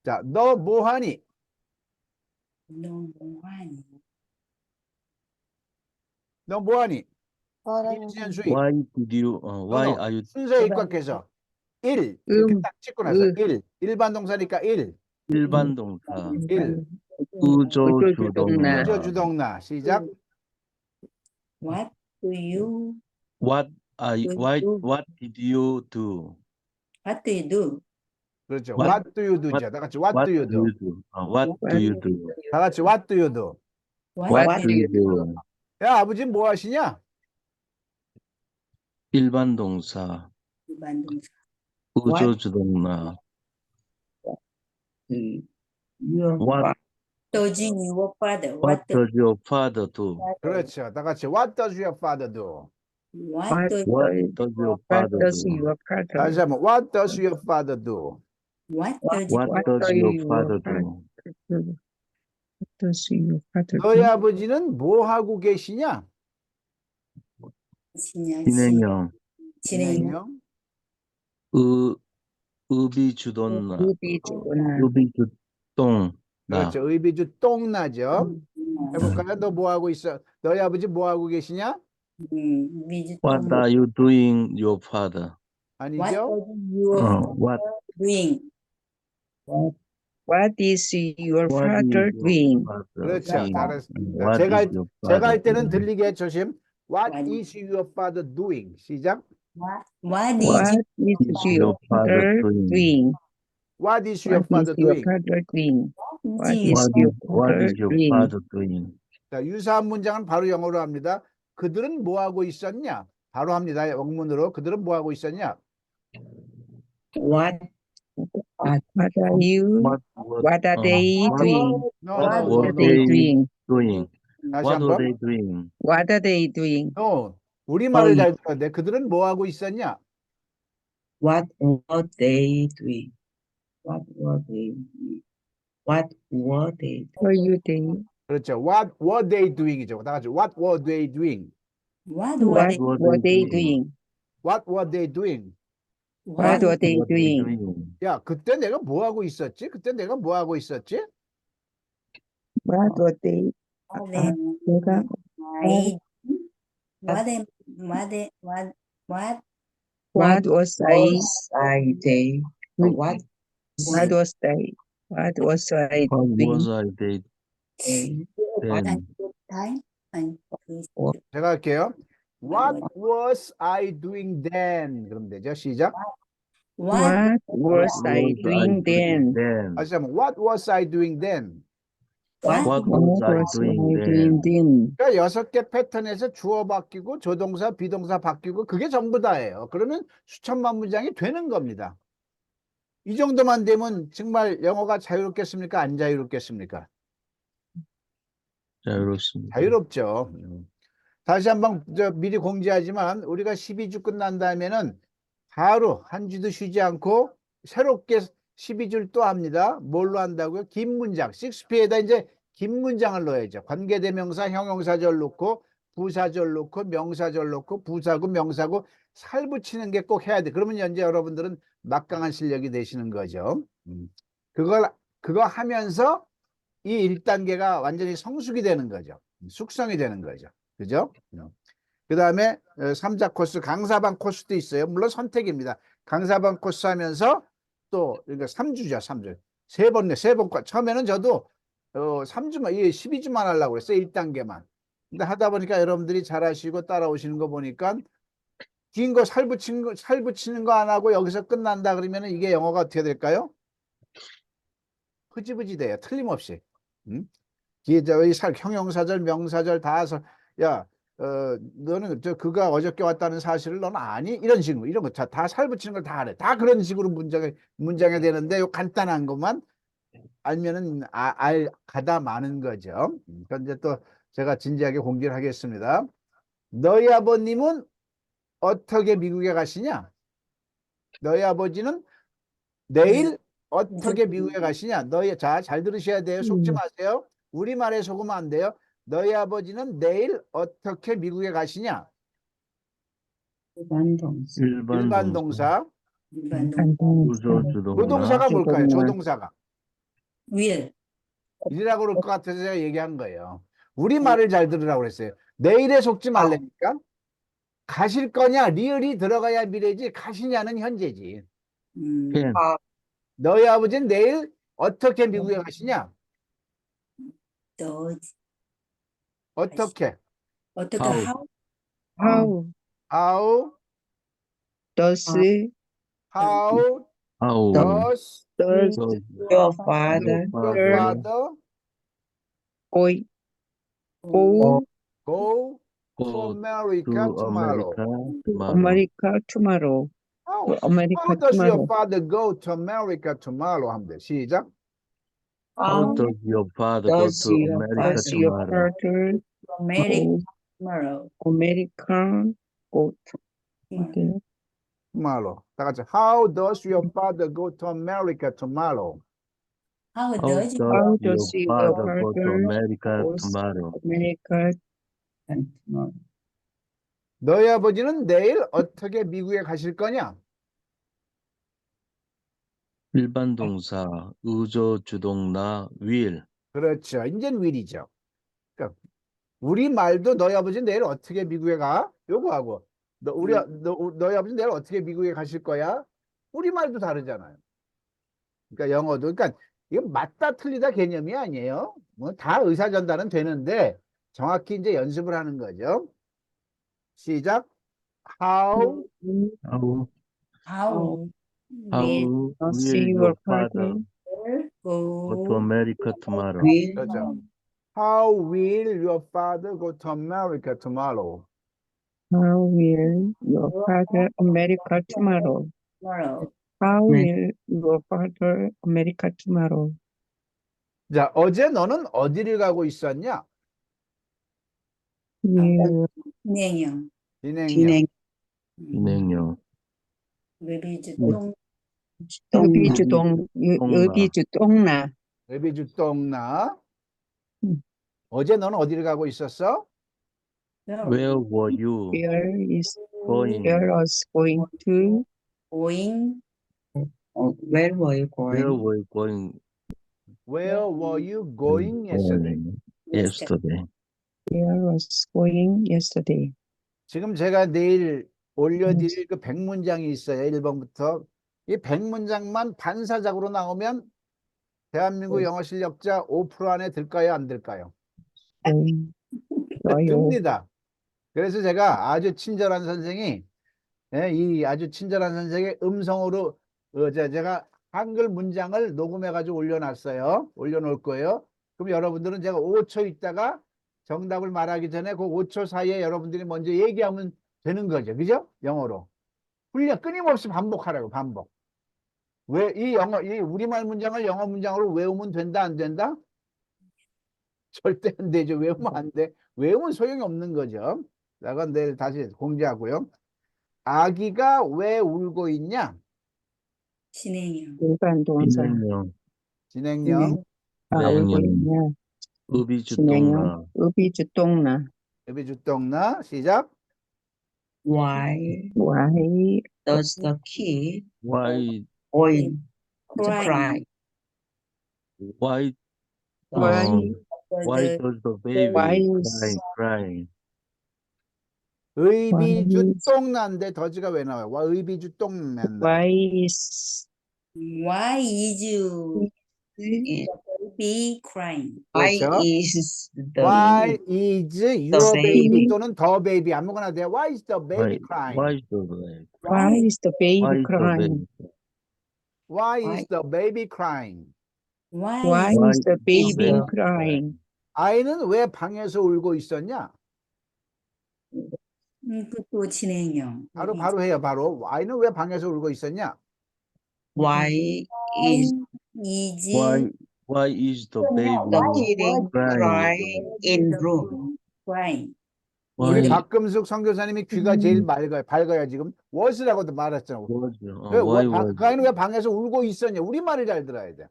자, 너 뭐하니? 너무하니. 너 뭐하니? 일진연수의 Why did you? Why no. are you? 순서에 입각해서 1 이렇게 딱 찍고 나서 1 일반 동사니까 1 일반 동사. 1 의조 주동나. 의조주동나 시작. What do you What did you do? What do you do? 그렇죠. What- What do you do죠. 다 같이 What do you do? What do you do? 다 같이 What do you do? What do you do? 야, 아버지 뭐 하시냐? 일반 동사. 일반 동사. 의조 주동나. What Does your father? What does your father do? 그렇죠. 다 같이 What does your father do? What does What does your father do? your father? 다시 한번 What does your father do? What does What does your father do? does your father 너희 아버지는 뭐 하고 계시냐? do? 진행형. 진행형. 의비 주돈나. 루비 주나. 의비 주똥. 나. 그렇죠. 의비주 똥나죠. 해볼까요? 너 뭐 하고 있어? 너희 아버지 뭐 하고 계시냐? What are you doing, your father? 아니죠? What What is your What father is your doing? father 그렇죠. doing? 잘했습니다. What 제가 is your 제가 할 father 때는 doing? 들리게 조심. What is your father doing? 시작. What What is is your your father father doing? doing? What is your What is father your doing? father doing? What is What your is father your doing? father doing? 자, 유사한 문장은 바로 영어로 합니다. 그들은 뭐 하고 있었냐? 바로 합니다. 영문으로. 그들은 뭐 하고 있었냐? What What are you? What are they doing? No, What no, were no, they no. doing? doing? 다시 What were 한번. they doing? What are they doing? No. 우리말을 잘 들어야 돼. 그들은 뭐 하고 있었냐? What were they doing? What were they doing? What were they What are you doing? 그렇죠. What were they doing이죠. 다 같이. What were they doing? What were were they they doing? What were they doing? What were they What were they doing? doing? 야, 그때 내가 뭐 하고 있었지? 그때 내가 뭐 하고 있었지? What were they? 내가 what was I? was I they? What What was I? What was I What was doing? I did they? then? 제가 할게요. What was I doing then? 그럼 되죠. 시작. What was I doing then? then? 다시 한번. What was I doing then? What What was I was doing I doing then? then? 그러니까 6개 패턴에서 주어 바뀌고 조동사, 비동사 바뀌고 그게 전부 다예요. 그러면 수천만 문장이 되는 겁니다. 이 정도만 되면 정말 영어가 자유롭겠습니까? 안 자유롭겠습니까? 자유롭습니다. 자유롭죠. 다시 한번 미리 공지하지만 우리가 12주 끝난 다음에는 바로 한 주도 쉬지 않고 새롭게 12주를 또 합니다. 뭘로 한다고요? 긴 문장. 6P에다 이제 긴 문장을 넣어야죠. 관계대명사, 형용사절 넣고 부사절 넣고 명사절 넣고 부사구, 명사구 살 붙이는 게 꼭 해야 돼. 그러면 현재 여러분들은 막강한 실력이 되시는 거죠. 그거 하면서 이 1단계가 완전히 성숙이 되는 거죠. 숙성이 되는 거죠. 그죠? 그 다음에 3자 코스, 강사반 코스도 있어요. 물론 선택입니다. 강사반 코스 하면서 또, 그러니까 3주죠, 3주. 세 번, 처음에는 저도 3주만, 12주만 하려고 그랬어요. 1단계만. 근데 하다 보니까 여러분들이 잘 하시고 따라오시는 거 보니까 긴 거 살 붙이는 거 안 하고 여기서 끝난다 그러면 이게 영어가 어떻게 될까요? 흐지부지 돼요. 틀림없이. 뒤에 형용사절, 명사절 다 해서 야, 너는 그가 어저께 왔다는 사실을 너는 아니? 이런 식으로 이런 거 다 살 붙이는 걸 다 하래. 다 그런 식으로 문장이 되는데 요 간단한 것만 알면은 가다 마는 거죠. 그런데 또 제가 진지하게 공개를 하겠습니다. 너희 아버님은 어떻게 미국에 가시냐? 너희 아버지는 내일 어떻게 미국에 가시냐? 잘 들으셔야 돼요. 속지 마세요. 우리말에 속으면 안 돼요. 너희 아버지는 내일 어떻게 미국에 가시냐? 일반 동사. 조동사가 뭘까요? 조동사가. 일이라고 그럴 것 같아서 제가 얘기한 거예요. 우리말을 잘 들으라고 그랬어요. 내일에 속지 말라니까. 가실 거냐? 리을이 들어가야 미래지. 가시냐는 현재지. can. 너희 아버지는 내일 어떻게 미국에 가시냐? 어떻게? How? How How how How does does does Your father your father father go go to go America to tomorrow? America tomorrow? America tomorrow? How America does your tomorrow. father go to America tomorrow? 하면 돼. 시작. How does your father go does to your America Does your tomorrow? father go America go to tomorrow. 다 같이. How does your father go to America tomorrow? How How does does your your father go to father America go tomorrow? America 너희 아버지는 내일 어떻게 미국에 가실 거냐? 일반 동사 의조 주동나 will. 그렇죠. 이제는 will이죠. 그러니까 우리 말도 너희 아버지는 내일 어떻게 미국에 가? 요거하고 너희 아버지는 내일 어떻게 미국에 가실 거야? 우리 말도 다르잖아요. 그러니까 영어도 그러니까 이거 맞다 틀리다 개념이 아니에요. 뭐 다 의사 전달은 되는데 정확히 이제 연습을 하는 거죠. 시작. How How How how I'll will see your your father father. go to go America tomorrow? will 그렇죠. How will your father go to America tomorrow? How will your father America tomorrow? tomorrow? How 네. will your father America tomorrow? 자, 어제 너는 어디를 가고 있었냐? Will 진행형. 진행형. 진행형. 외비주동 의비주동 의비주동나. 레비주똥나. 음. 어제 너는 어디를 가고 있었어? Where were you Where is going? where was going to going. Where were you Where going? were you going Where were you going yesterday? yesterday? where was going yesterday? 지금 제가 내일 올려드릴 그 100문장이 있어요. 1번부터. 이 100문장만 반사작으로 나오면 대한민국 영어 실력자 5% 안에 들까요? 안 들까요? 좋아요. 듭니다. 그래서 제가 아주 친절한 선생이 이 아주 친절한 선생의 음성으로 제가 한글 문장을 녹음해 가지고 올려놨어요. 올려놓을 거예요. 그럼 여러분들은 제가 5초 있다가 정답을 말하기 전에 그 5초 사이에 여러분들이 먼저 얘기하면 되는 거죠. 그죠? 영어로. 훈련 끊임없이 반복하라고 반복. 왜 이 우리말 문장을 영어 문장으로 외우면 된다 안 된다? 절대 안 되죠. 외우면 안 돼. 외우면 소용이 없는 거죠. 자, 그건 내일 다시 공지하고요. 아기가 왜 울고 있냐? 진행형. 일반 동사. 진행형. 진행형. 울고 진행형. 있냐? 의비주동나. 의비주동나. 여비주똥나 시작. Why Why does the kid Why going to cry? why why why does the baby why is crying? 의비주똥난데 더지가 왜 나와요? 와 의비주똥난다. why is Why is you baby crying? 그렇죠. is Why is your baby baby 또는 the baby 아무거나 돼요. Why is the baby crying? Why is the baby? why is the baby Why is the crying? baby? Why is the baby crying? Why Why is the is baby the baby crying? 아이는 왜 방에서 울고 있었냐? 그것도 진행형. 바로 해요. 바로 아이는 왜 방에서 울고 있었냐? Why is Why is the the baby kid crying? in room? Crying. 우리 Why 박금숙 선교사님이 귀가 제일 밝아요 지금. was라고도 말했잖아. why was 그 아이는 왜 방에서 울고 있었냐? 우리 말을 잘 들어야 돼.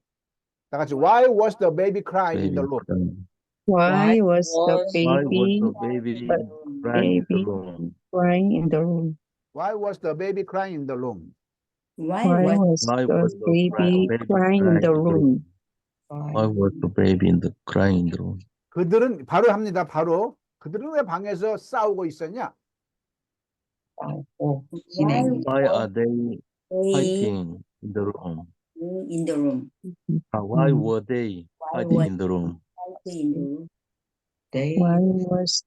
다 같이 Why was the baby crying in the baby room? crying? Why was the Why was baby the baby crying in the baby room? crying in the room? Why was the baby crying in the room? Why Why was Why the was the baby baby crying in the room? Why was the baby crying in the room? 그들은 바로 합니다. 바로 그들은 왜 방에서 싸우고 있었냐? 진행. Why are they fighting in the room? in the room? Why were they fighting in the room? Why was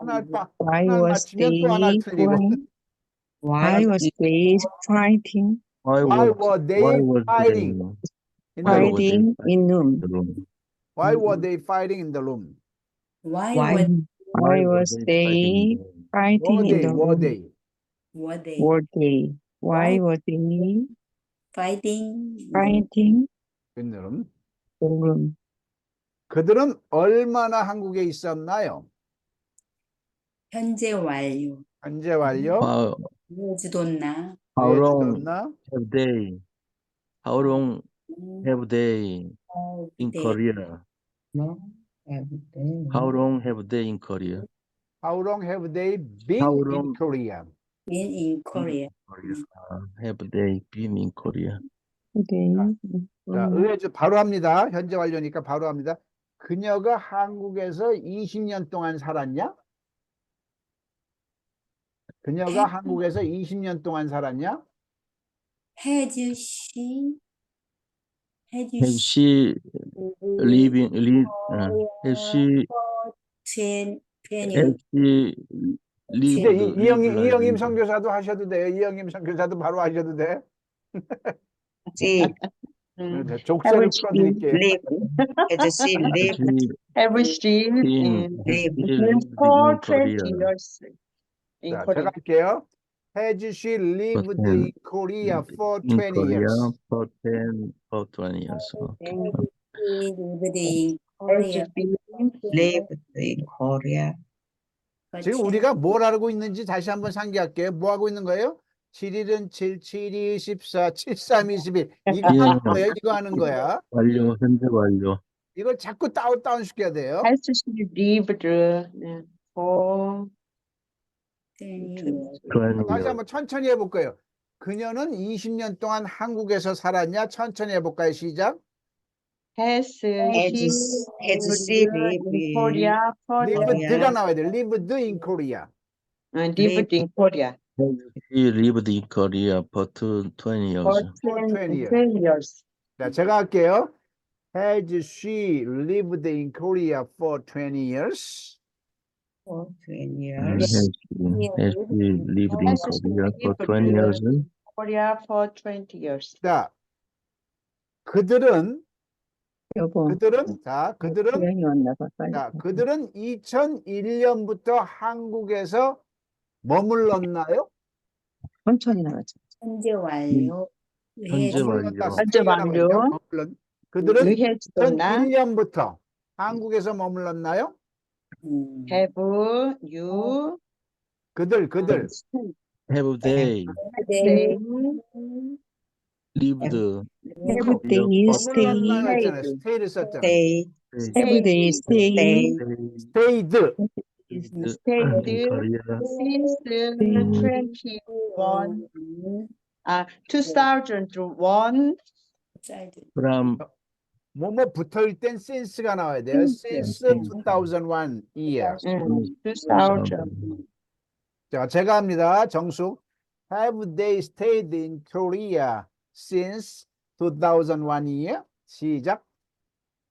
하나 why 하나 was 맞히면 또 하나 they 틀리고. crying? Why was they fighting Why Why was were they why was fighting they in the why room? were they fighting in in room? the room? Why were they fighting in the room? Why Why was they fighting in the Were room? they? were they Were they? Why were they fighting fighting in the room? the room? 그들은 얼마나 한국에 있었나요? 현재 완료. 현재 완료. 보여주뒀나? How long 나 have they how long have they in Korea? How long have they in Korea? How long have they been How in long Korea? Been in Korea. have they been in Korea? 네. 자, 의외죠. 바로 합니다. 현재 완료니까 바로 합니다. 그녀가 한국에서 20년 동안 살았냐? 그녀가 한국에서 20년 동안 살았냐? Has she Have she living live has she 20 has she 이제 lived 이영임 선교사도 하셔도 돼요. 이영임 선교사도 바로 하셔도 돼. she 네, 족쇄를 풀어드릴게요. live? Has she lived? Have she been lived for in 20 Korea? years in 자, Korea? 제가 할게요. Has she lived in Korea for in 20 Korea years? for 20 years. Okay. She lived in Has Korea. been Lived in Korea. 지금 우리가 뭘 알고 있는지 다시 한번 상기할게요. 뭐 하고 있는 거예요? 7일은 7, 7이 14, 7, 3, 21. 이거 예. 하는 거예요. 이거 하는 거야. 완료, 현재 완료. 이걸 자꾸 다운 시켜야 돼요. has she lived for 20 years. 20 다시 years. 한번 천천히 해볼 거예요. 그녀는 20년 동안 한국에서 살았냐? 천천히 해볼까요? 시작. has Has she lived in Korea for lived가 나와야 돼. lived in Korea. lived in Korea He lived in Korea for 20 years. for For 20 years. 20 years. 자, 제가 할게요. Has she lived in Korea for 20 years? for 20 Has years. he lived in Korea for 20 years? Korea for 20 years. 자, 그들은 여보, 그들은 시간이 왔나 봐. 빨리. 자, 그들은 2001년부터 한국에서 머물렀나요? 천천히 나가자. 현재 완료. 현재 완료. 현재 완료. 그들은 의해주었나? 2001년부터 한국에서 머물렀나요? Have you 그들 Have they 네. lived Have they stay? 머물렀나요 했잖아요. stay를 썼잖아요. Stay. Have they stay? stayed stayed in Korea since 2001 from 뭐뭐 붙어일 땐 since가 나와야 돼요. since 2001 year. 2000 자, 제가 합니다. 정숙. Have they stayed in Korea since 2001 year? 시작.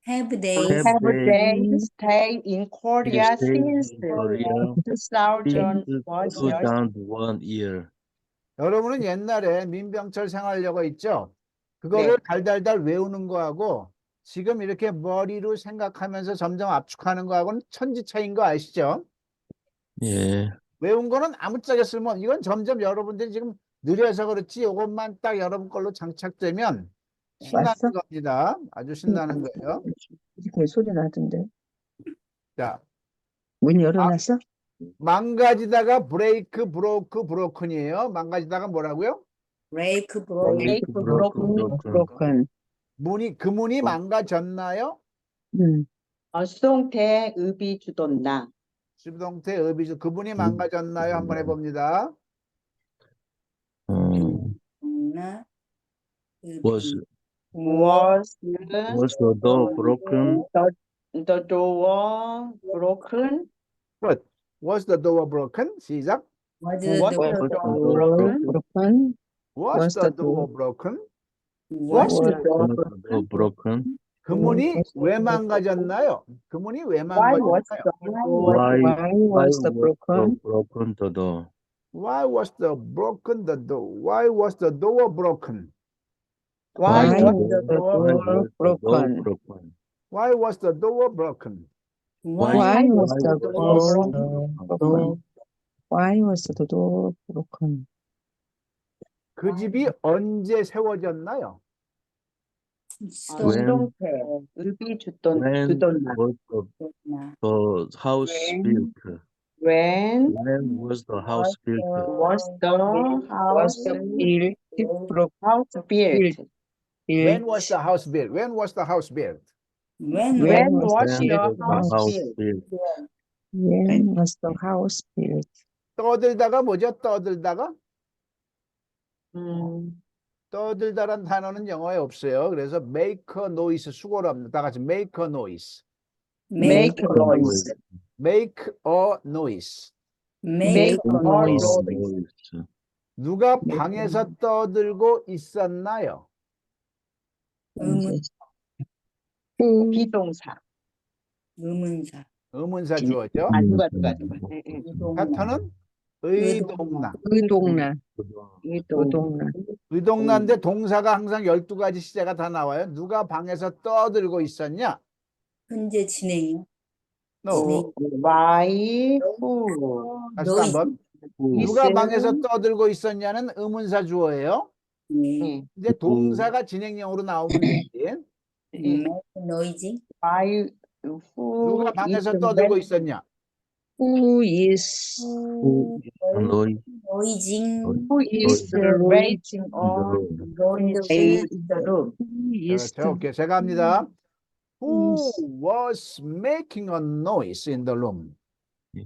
Have they Have they stayed in Korea stayed since in Korea 2001 years? 2001 year. 여러분은 옛날에 민병철 생활여고 있죠? 그거를 달달달 외우는 거하고 지금 이렇게 머리로 생각하면서 점점 압축하는 거하고는 천지 차이인 거 아시죠? 예. 외운 거는 아무짝에 쓸모, 이건 점점 여러분들이 지금 느려서 그렇지 이것만 딱 여러분 걸로 장착되면 신나는 왔어? 겁니다. 아주 신나는 거예요. 이렇게 소리 나던데. 자, 문 열어놨어? 망가지다가 브레이크, 브로크, 브로큰이에요. 망가지다가 뭐라고요? break, broke, broken. 그 문이 망가졌나요? 어송태 의비 주돈나 수동태 의비주 그분이 망가졌나요? 한번 해봅니다. 나, Was was the door broken? the door broken? Good. Was the door broken? 시작. was Was the the door broken? broken? Was the door broken? Was the door Was the door broken? 그 문이 왜 망가졌나요? 그 문이 왜 Why was 망가졌나요? the door Why was the broken? broken the door? Why was the broken the door? Why was the door broken? Why Why was the the door door broken? Why was the door broken? Why was the door broken? Why was the door broken? 그 집이 언제 세워졌나요? 어송태 의비 When 주돈나 was the house built? When When was the house built? was the Was house the built? built? When was the house built? When was the house built? when When was When the was the house house built? built? When was the house built? 떠들다가 뭐죠? 떠들다가? 음, 떠들다란 단어는 영어에 없어요. 그래서 make a noise 수고로 합니다. 다 같이 make a noise. make a noise. make a noise. make a noise. noise. 누가 방에서 떠들고 있었나요? Who 비동사. 의문사 주어죠. 누가. 패턴은 의동나. 의동나, 이동. 의동나. 의동나인데 동사가 항상 12가지 시제가 다 나와요. 누가 방에서 떠들고 있었냐? 현재 진행이요. No. why, who. 다시 한번. 누가 있어요? 방에서 떠들고 있었냐는 의문사 주어예요. 네. 이제 동사가 진행형으로 나오면 되지. make noise. why, who 누가 방에서 is 떠들고 make- 있었냐? Who is Who noise noising. who is making on noise in the room. who is 자, 오케이. 제가 합니다. Who was making a noise in the room?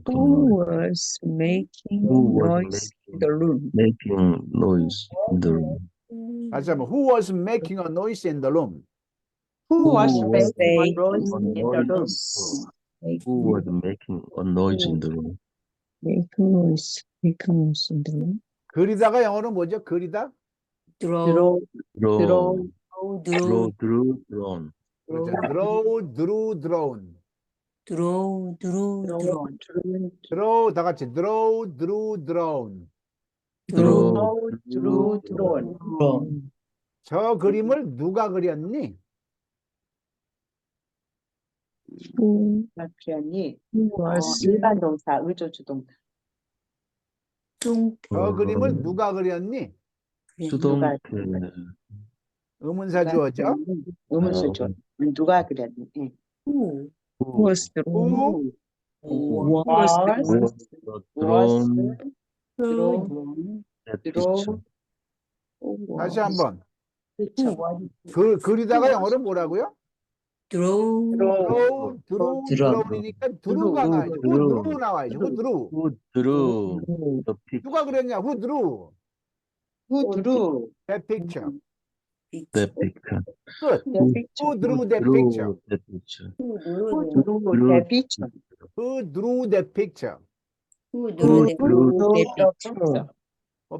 who was making Who was noise in the room? making noise in the room? 다시 한번. Who was making a noise in the room? Who was Who making was a noise in the room? Who was making a noise in the room? Making noise in the room. 그리다가 영어로 뭐죠? 그리다? draw. Draw, draw. drawn. 그렇죠. draw, drew, drawn. draw. draw, 다 같이. draw, drew, drawn. Draw, drawn. 저 그림을 누가 그렸니? Who 표현이 was 일반 동사, 의조주 동사. 저 그림을 누가 그렸니? 수동태, 의문사 주어죠. 의문수죠. 누가 그랬니? 응. who was the room? who Was was drawn drawn. that drawn. picture. 다시 한번. 그쵸. 그리다가 영어로 뭐라고요? draw. draw, drew, draw이니까 drew가 나와야죠. who drew. drew 나와야죠. who drew. Who drew the picture? 누가 그렸냐? who drew Who drew that picture? That picture. 끝. the picture? who drew that Drew picture? that picture. Who who drew the picture? who drew that picture? who Who drew. drew the picture? picture?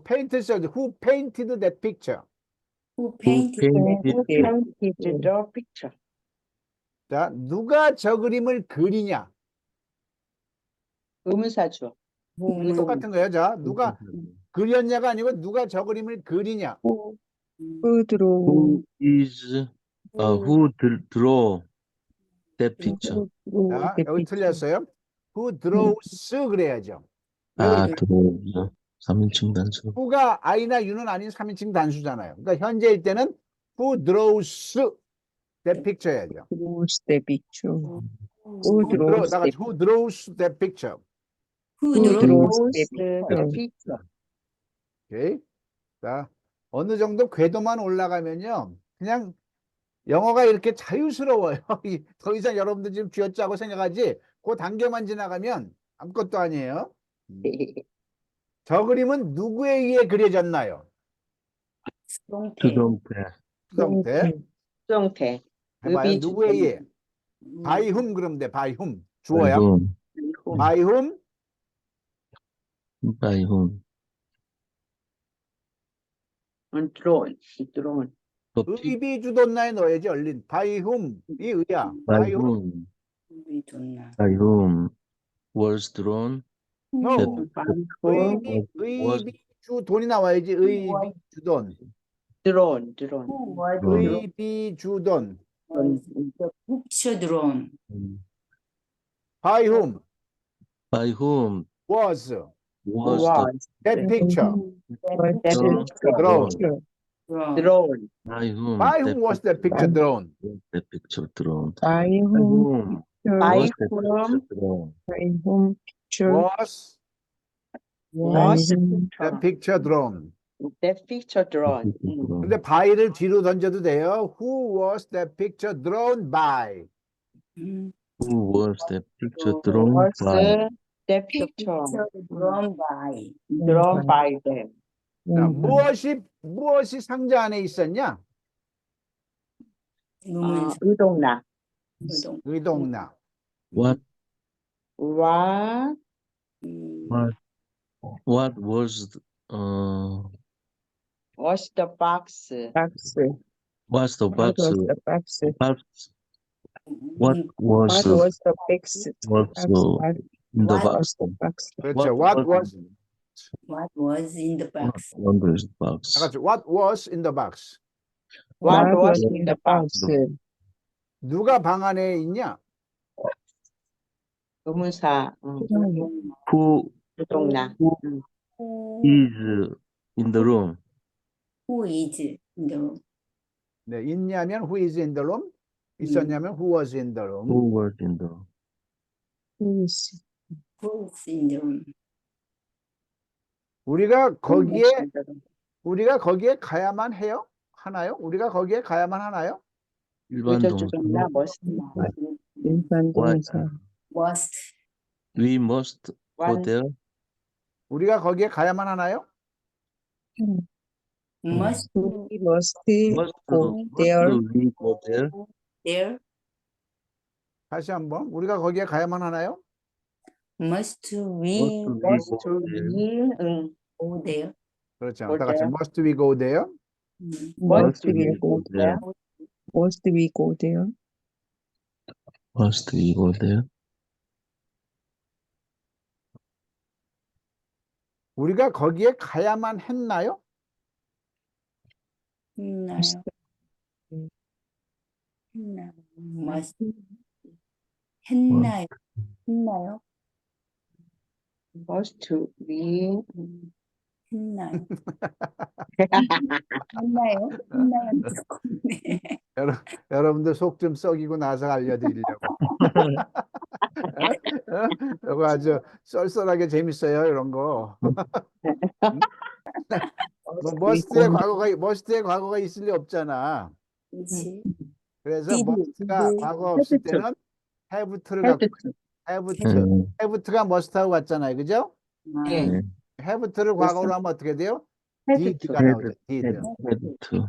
painted 써야죠. who painted that picture? who Who painted. Who painted painted the picture? 자, 누가 저 그림을 그리냐? 의문사죠. 똑같은 거예요. 자, 누가 그렸냐가 아니고 누가 저 그림을 그리냐? Who drew who is who draw that picture? 자, the 여기 picture? 틀렸어요. who draws 그래야죠. 아, draw. 3인칭 단수. who가 I나 U는 아닌 3인칭 단수잖아요. 그러니까 현재일 때는 who draws that picture야죠. Draws the picture. Who who draws 다 같이 who draws that picture? who Who draw. draws the the picture? 오케이. 자, 어느 정도 궤도만 올라가면요. 그냥 영어가 이렇게 자유스러워요. 더 이상 여러분들 지금 쥐어짜고 생각하지. 그 단계만 지나가면 아무것도 아니에요. 저 그림은 누구에 의해 그려졌나요? 수동태. 수동태. 수동태. 해봐요. 누구에 의해? by whom 그러면 돼. by whom. 주어야. by whom? By whom? drawn. drawn. The pic- 의비주동나에 넣어야지 얼린. by whom 이 의야. by by whom. whom? 좋나. By whom was drawn? No. by whom 의비주 돈이 나와야지. 의비주돈. drawn. 의비주돈. picture drawn. by whom By whom was was that picture? drawn? drawn. drawn. By whom? by whom was that picture drawn? That picture drawn? By By whom whom By was that whom? picture drawn? by whom picture was Was that picture drawn? that picture drawn? 근데 by를 뒤로 던져도 돼요. who was that picture drawn by? Who was the picture Who drawn was by? the picture drawn by. drawn by them? 자, 음. 무엇이 상자 안에 있었냐? 의문사. 의동나. 의동. 의동나. What What what what was was the box? 박스. what's the What box? was the box? Box. What was What the was the box? box What in the What box? was the box? 그렇죠. What was What was in the box? What was the box? 다 같이 what was in the box? What What was was in the box? 누가 방 안에 있냐? 의문사. Who 의동나. is in the room? Who is in the room? 네, 있냐면 who is in the room? 있었냐면 who was in the room? Who was in the room? Who is in the room? 우리가 거기에 가야만 해요? 하나요? 우리가 거기에 가야만 하나요? 일반 동사. 주정나 must. 일반 동사. Must. We must go One. there. 우리가 거기에 가야만 하나요? Must We must Must go there. we go there? there. 다시 한번 우리가 거기에 가야만 하나요? Must we Must we go there? 그렇죠. Go 다 같이 there. must we go there? Must we we go there? Must we go there? Must we go there? 우리가 거기에 가야만 했나요? 했나요? 했나요? Must. 했나요? 했나요? must we 했나요? 했나요? 했나요? 여러분들 속 좀 썩이고 나서 알려드리려고. 이거 아주 썰썰하게 재밌어요, 이런 거. 뭐 머스트의 과거가 있을 리 없잖아. 그렇지. 그래서 did, 머스트가 did, 과거 없을 have to. 때는 have를 갖고 have가 머스트하고 왔잖아요, 그죠? 네. have를 과거로 하면 어떻게 돼요? Had did가 to. 나오죠. did. Had to.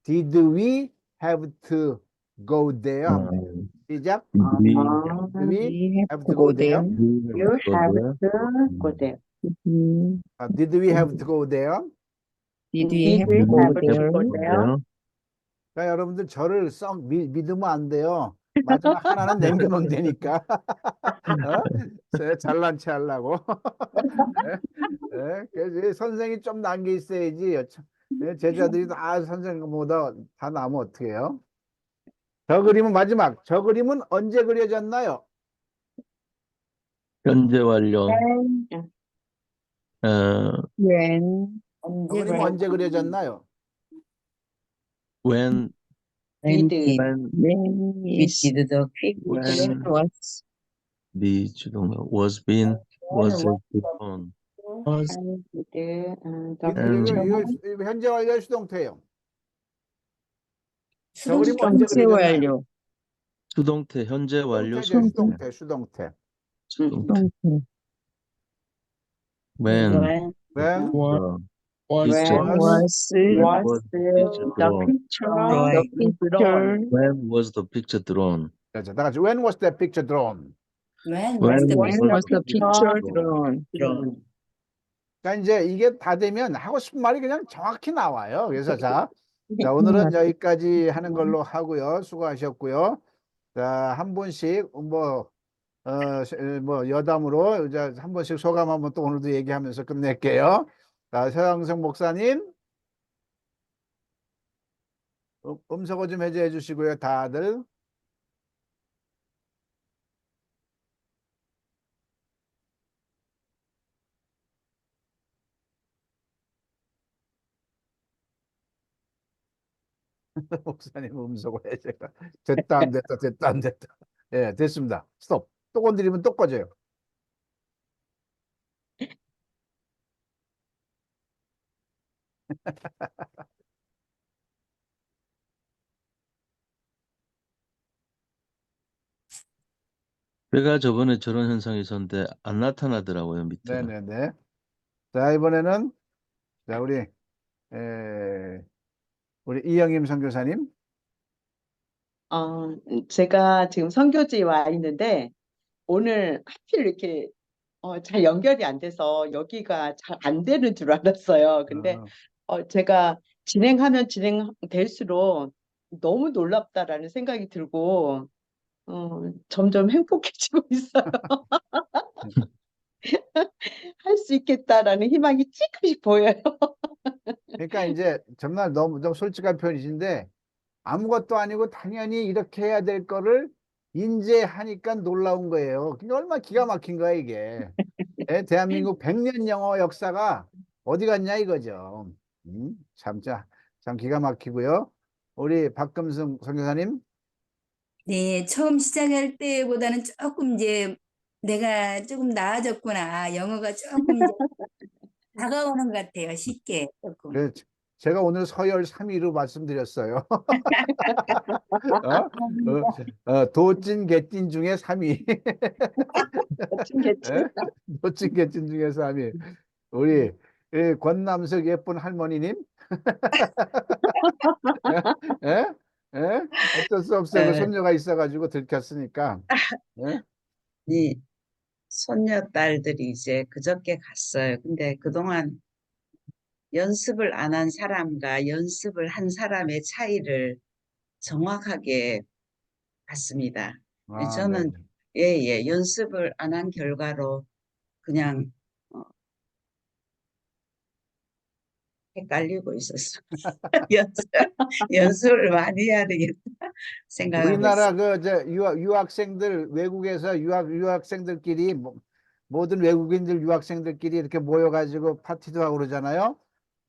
Did we have to go there? 하면 돼요. 시작. We Did we We have have to to go go there? there. You go have there. to go there. Did we have to go there? Did we Did have we to go have to there? go there? 그러니까 여러분들 저를 썩 믿으면 안 돼요. 마지막 하나는 남기면 되니까. 잘난 체 하려고. 그래서 선생이 좀 난 게 있어야지. 제자들이 다 선생님보다 다 나면 어떻게 해요? 저 그림은 마지막. 저 그림은 언제 그려졌나요? 현재 완료. When 저 언제 그림은 언제 그려졌나요? When Did when we is did the when was the 주동사 was being was on was 이거 현재 완료 수동태예요. 저 그림은 수동태 언제 현재 그려졌나요? 완료. 수동태 현재 완료 수동태죠, 수동태. 수동태. When when When the Was picture was was picture the drawn? picture When was the picture drawn? 그렇죠. 다 같이 when was that picture drawn? when When was the picture drawn? drawn? 그러니까 이제 이게 다 되면 하고 싶은 말이 그냥 정확히 나와요. 그래서 자 오늘은 여기까지 하는 걸로 하고요. 수고하셨고요. 자, 한 분씩 뭐 여담으로 이제 한 번씩 소감 한번 또 오늘도 얘기하면서 끝낼게요. 자, 서영석 목사님 음소거 좀 해제 주시고요, 다들. 목사님 음소거 해제가 됐다 안 됐다 됐다 안 됐다. 예, 됐습니다. 스톱. 또 건드리면 또 꺼져요. 제가 저번에 저런 현상이 있었는데 안 나타나더라고요, 밑에가. 네네네. 자, 이번에는, 자, 에, 우리 이영임 선교사님. 제가 지금 선교지에 와 있는데 오늘 하필 이렇게 잘 연결이 안 돼서 여기가 잘 안 되는 줄 알았어요. 근데 어, 제가 진행하면 진행될수록 너무 놀랍다라는 생각이 들고 점점 행복해지고 있어요. 할 수 있겠다라는 희망이 찌그시 보여요. 그러니까 이제 정말 너무 솔직한 표현이신데, 아무것도 아니고 당연히 이렇게 해야 될 거를 인지하니까 놀라운 거예요. 그게 얼마나 기가 막힌 거야, 이게. 예, 대한민국 100년 영어 역사가 어디 갔냐 이거죠. 참 기가 막히고요. 우리 박금승 선교사님. 네, 처음 시작할 때보다는 조금 이제 내가 조금 나아졌구나. 영어가 조금 이제 다가오는 것 같아요. 쉽게 조금. 그 제가 오늘 서열 3위로 말씀드렸어요. 어? 도찐 개찐 중에 3위. 멋진 개체. 도찐 개찐 중에 3위. 우리 권남석 예쁜 할머니님. 예? 예? 어쩔 수 없어요. 그 어, 손녀가 있어가지고 들켰으니까. 예? 이 손녀딸들이 이제 그저께 갔어요. 근데 그동안 연습을 안 한 사람과 연습을 한 사람의 차이를 정확하게 봤습니다. 아, 네. 저는 예, 연습을 안 한 결과로 그냥 헷갈리고 있었어요. 연습, 연습을 많이 해야 되겠다 생각하고 우리나라 있어요. 유학생들, 외국에서 유학생들끼리, 모든 외국인들 유학생들끼리 이렇게 모여가지고 파티도 하고 그러잖아요.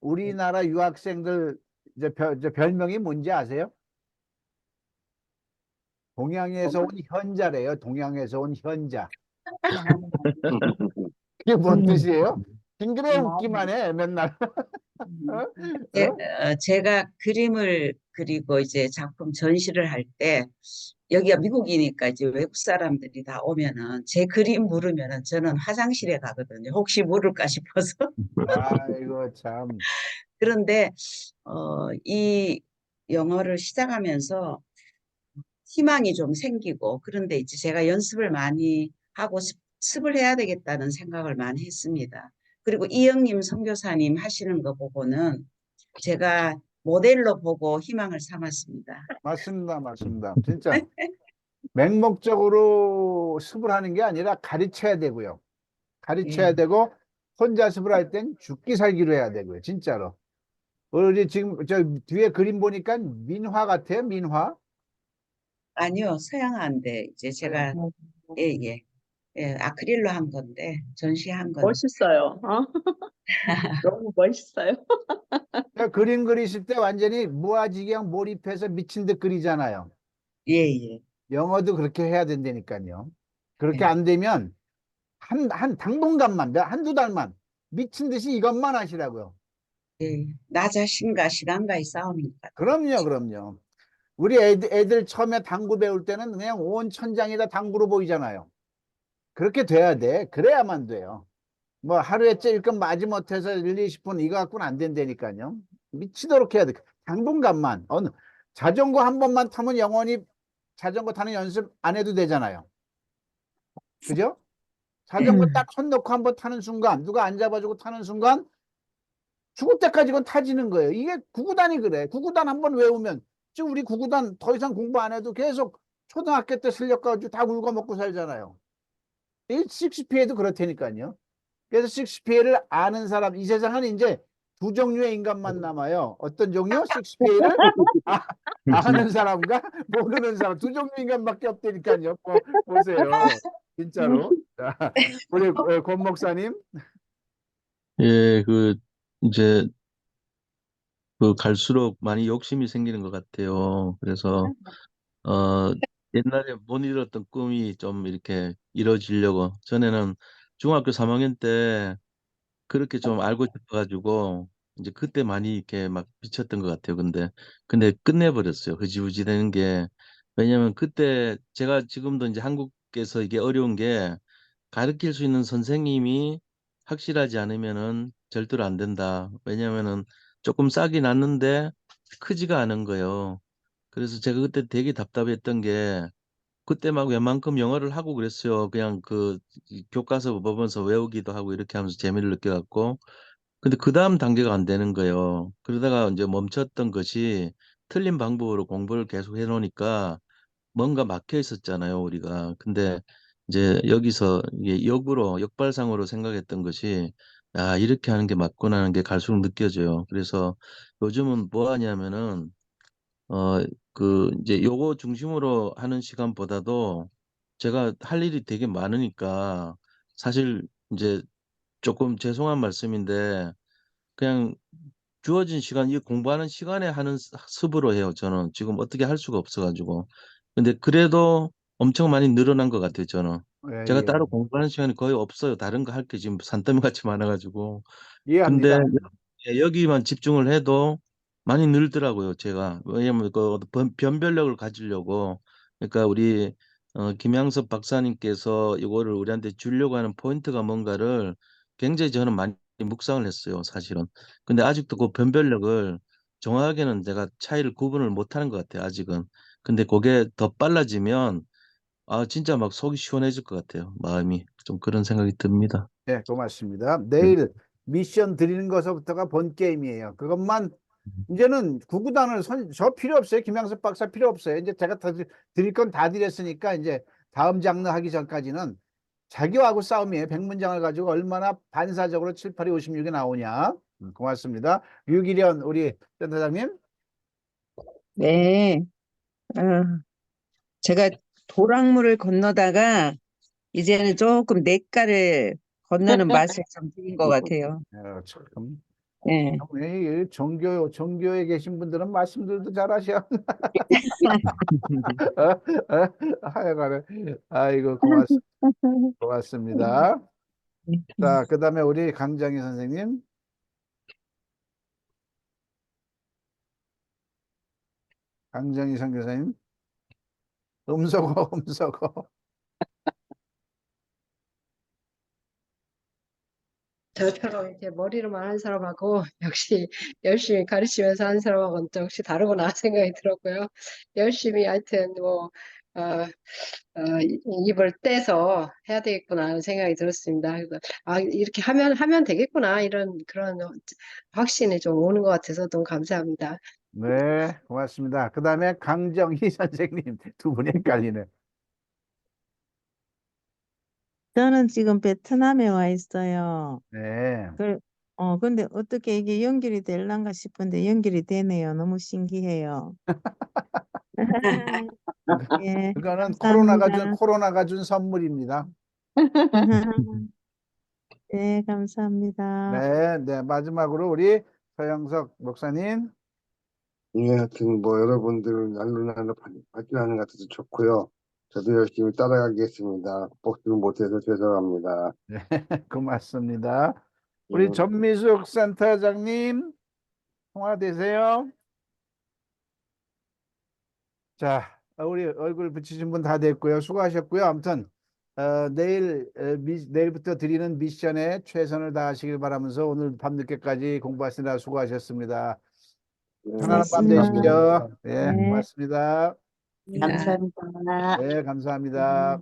우리나라 유학생들 이제 별명이 뭔지 아세요? 동양에서 온 현자래요. 동양에서 온 현자. 그게 뭔 뜻이에요? 징그레 웃기만 해, 맨날. 어? 어? 제가 그림을 그리고 이제 작품 전시를 할 때 여기가 미국이니까 이제 외국 사람들이 다 오면은 제 그림 물으면은 저는 화장실에 가거든요. 혹시 물을까 싶어서. 아이고, 참. 그런데 이 영어를 시작하면서 희망이 좀 생기고 그런데 이제 제가 연습을 많이 하고 습을 해야 되겠다는 생각을 많이 했습니다. 그리고 이영님 선교사님 하시는 거 보고는 제가 모델로 보고 희망을 삼았습니다. 맞습니다. 맞습니다. 진짜 맹목적으로 습을 하는 게 아니라 가르쳐야 되고요. 가르쳐야 예. 되고 혼자 습을 할 땐 죽기 살기로 해야 되고요. 진짜로. 우리 지금 저 뒤에 그림 보니까 민화 같아요. 민화. 아니요, 서양화인데 이제 제가 예, 예, 예, 아크릴로 한 건데 전시한 건 멋있어요. 너무 멋있어요. 그러니까 그림 그리실 때 완전히 무아지경 몰입해서 미친 듯 그리잖아요. 예, 예, 영어도 그렇게 해야 된다니까요. 그렇게 예, 안 되면 당분간만, 한두 달만 미친 듯이 이것만 하시라고요. 예. 나 자신과 시간과의 싸움인 것 같아요. 그럼요, 그럼요. 우리 애들 처음에 당구 배울 때는 그냥 온 천장이 다 당구로 보이잖아요. 그렇게 돼야 돼. 그래야만 돼요. 뭐 하루에 찔끔 마지못해서 1, 20분 이거 갖고는 안 된다니까요. 미치도록 해야 돼. 당분간만. 자전거 한 번만 타면 영원히 자전거 타는 연습 안 해도 되잖아요. 그죠? 자전거 딱 손 놓고 한 번 타는 순간, 누가 안 잡아주고 타는 순간 죽을 때까지 그건 타지는 거예요. 이게 구구단이 그래. 구구단 한 번 외우면 지금 우리 구구단 더 이상 공부 안 해도 계속 초등학교 때 실력 가지고 다 울고 먹고 살잖아요. 이 식스피에도 그렇다니까요. 그래서 식스피어를 아는 사람, 이 세상은 이제 두 종류의 인간만 남아요. 어떤 종류? 식스피어를 아는 사람과 모르는 사람. 두 종류 인간밖에 없다니까요. 보세요. 진짜로. 자, 우리 권 목사님. 예, 이제, 갈수록 많이 욕심이 생기는 것 같아요. 그래서, 어, 옛날에 못 이뤘던 꿈이 좀 이렇게 이뤄지려고. 전에는 중학교 3학년 때 그렇게 좀 알고 싶어가지고, 이제 그때 많이 이렇게 막 미쳤던 것 같아요. 근데 끝내버렸어요. 흐지부지 되는 게. 왜냐면 그때 제가 지금도 이제 한국 선생님께서 이게 어려운 게 가르칠 수 있는 선생님이 확실하지 않으면은 절대로 안 된다. 왜냐면은 조금 싹이 났는데 크지가 않은 거예요. 그래서 제가 그때 되게 답답했던 게 그때 막 웬만큼 영어를 하고 그랬어요. 그냥 이 교과서 보면서 외우기도 하고 이렇게 하면서 재미를 느껴갖고. 근데 그 다음 단계가 안 되는 거예요. 그러다가 이제 멈췄던 것이 틀린 방법으로 공부를 계속 해놓으니까 뭔가 막혀 있었잖아요, 우리가. 근데 이제 여기서 이게 역발상으로 생각했던 것이, 아, 이렇게 하는 게 맞구나 하는 게 갈수록 느껴져요. 그래서 요즘은 뭐 하냐면은, 어, 이제 요거 중심으로 하는 시간보다도 제가 할 일이 되게 많으니까 사실 이제 조금 죄송한 말씀인데 그냥 주어진 시간, 이 공부하는 시간에 하는 습으로 해요. 저는 지금 어떻게 할 수가 없어가지고. 근데 그래도 엄청 많이 늘어난 것 같아요. 저는. 예, 제가 예. 따로 공부하는 시간이 거의 없어요. 다른 거 할 게 지금 산더미 같이 많아가지고. 근데 이해합니다. 여기만 집중을 해도 많이 늘더라고요. 제가. 왜냐면 그 변별력을 가지려고. 그러니까 우리 김양섭 박사님께서 이거를 우리한테 주려고 하는 포인트가 뭔가를 굉장히 저는 많이 묵상을 했어요. 사실은. 근데 아직도 그 변별력을 정확하게는 제가 차이를 구분을 못하는 것 같아요. 아직은. 근데 그게 더 빨라지면 아 진짜 막 속이 시원해질 것 같아요. 마음이 좀 그런 생각이 듭니다. 네, 고맙습니다. 네. 내일 미션 드리는 것부터가 본 게임이에요. 그것만 이제는 구구단을 저 필요 없어요. 김양섭 박사 필요 없어요. 이제 제가 다 드릴 건 다 드렸으니까 이제 다음 장르 하기 전까지는 자기하고 싸움이에요. 100문장을 가지고 얼마나 반사적으로 7, 8, 2, 56이 나오냐. 고맙습니다. 유기련 우리 센터장님. 네. 어, 제가 도랑물을 건너다가 이제는 조금 냇가를 건너는 맛을 좀 들인 것 같아요. 참. 네. 이 종교에 계신 분들은 말씀들도 잘하셔. 하여간에 아이고 고맙습니다. 자, 그다음에 우리 강정희 선생님. 강정희 선교사님. 음소거 음소거. 저처럼 이렇게 머리로만 하는 사람하고 역시 열심히 가르치면서 하는 사람하고는 좀 역시 다르구나 생각이 들었고요. 열심히 하여튼 뭐 입을 떼서 해야 되겠구나 하는 생각이 들었습니다. 그래서 아 이렇게 하면 되겠구나 이런 그런 확신이 좀 오는 것 같아서 너무 감사합니다. 네, 고맙습니다. 그다음에 강정희 선생님 두 분이 헷갈리네. 저는 지금 베트남에 와 있어요. 네. 근데 어떻게 이게 연결이 될란가 싶은데 연결이 되네요. 너무 신기해요. 예, 그거는 감사합니다. 코로나가 준 선물입니다. 네, 감사합니다. 네, 네. 마지막으로 우리 서영석 목사님. 예, 하여튼 뭐 여러분들 날로날로 발전하는 것 같아서 좋고요. 저도 열심히 따라가겠습니다. 복습을 못해서 죄송합니다. 네, 고맙습니다. 예. 우리 전미숙 센터장님 통화되세요? 자, 우리 얼굴 붙이신 분 다 됐고요. 수고하셨고요. 아무튼 내일부터 드리는 미션에 최선을 다하시길 바라면서 오늘 밤늦게까지 공부하시느라 수고하셨습니다. 편안한 밤 고맙습니다. 되시죠. 예, 네. 고맙습니다. 감사합니다. 네, 감사합니다.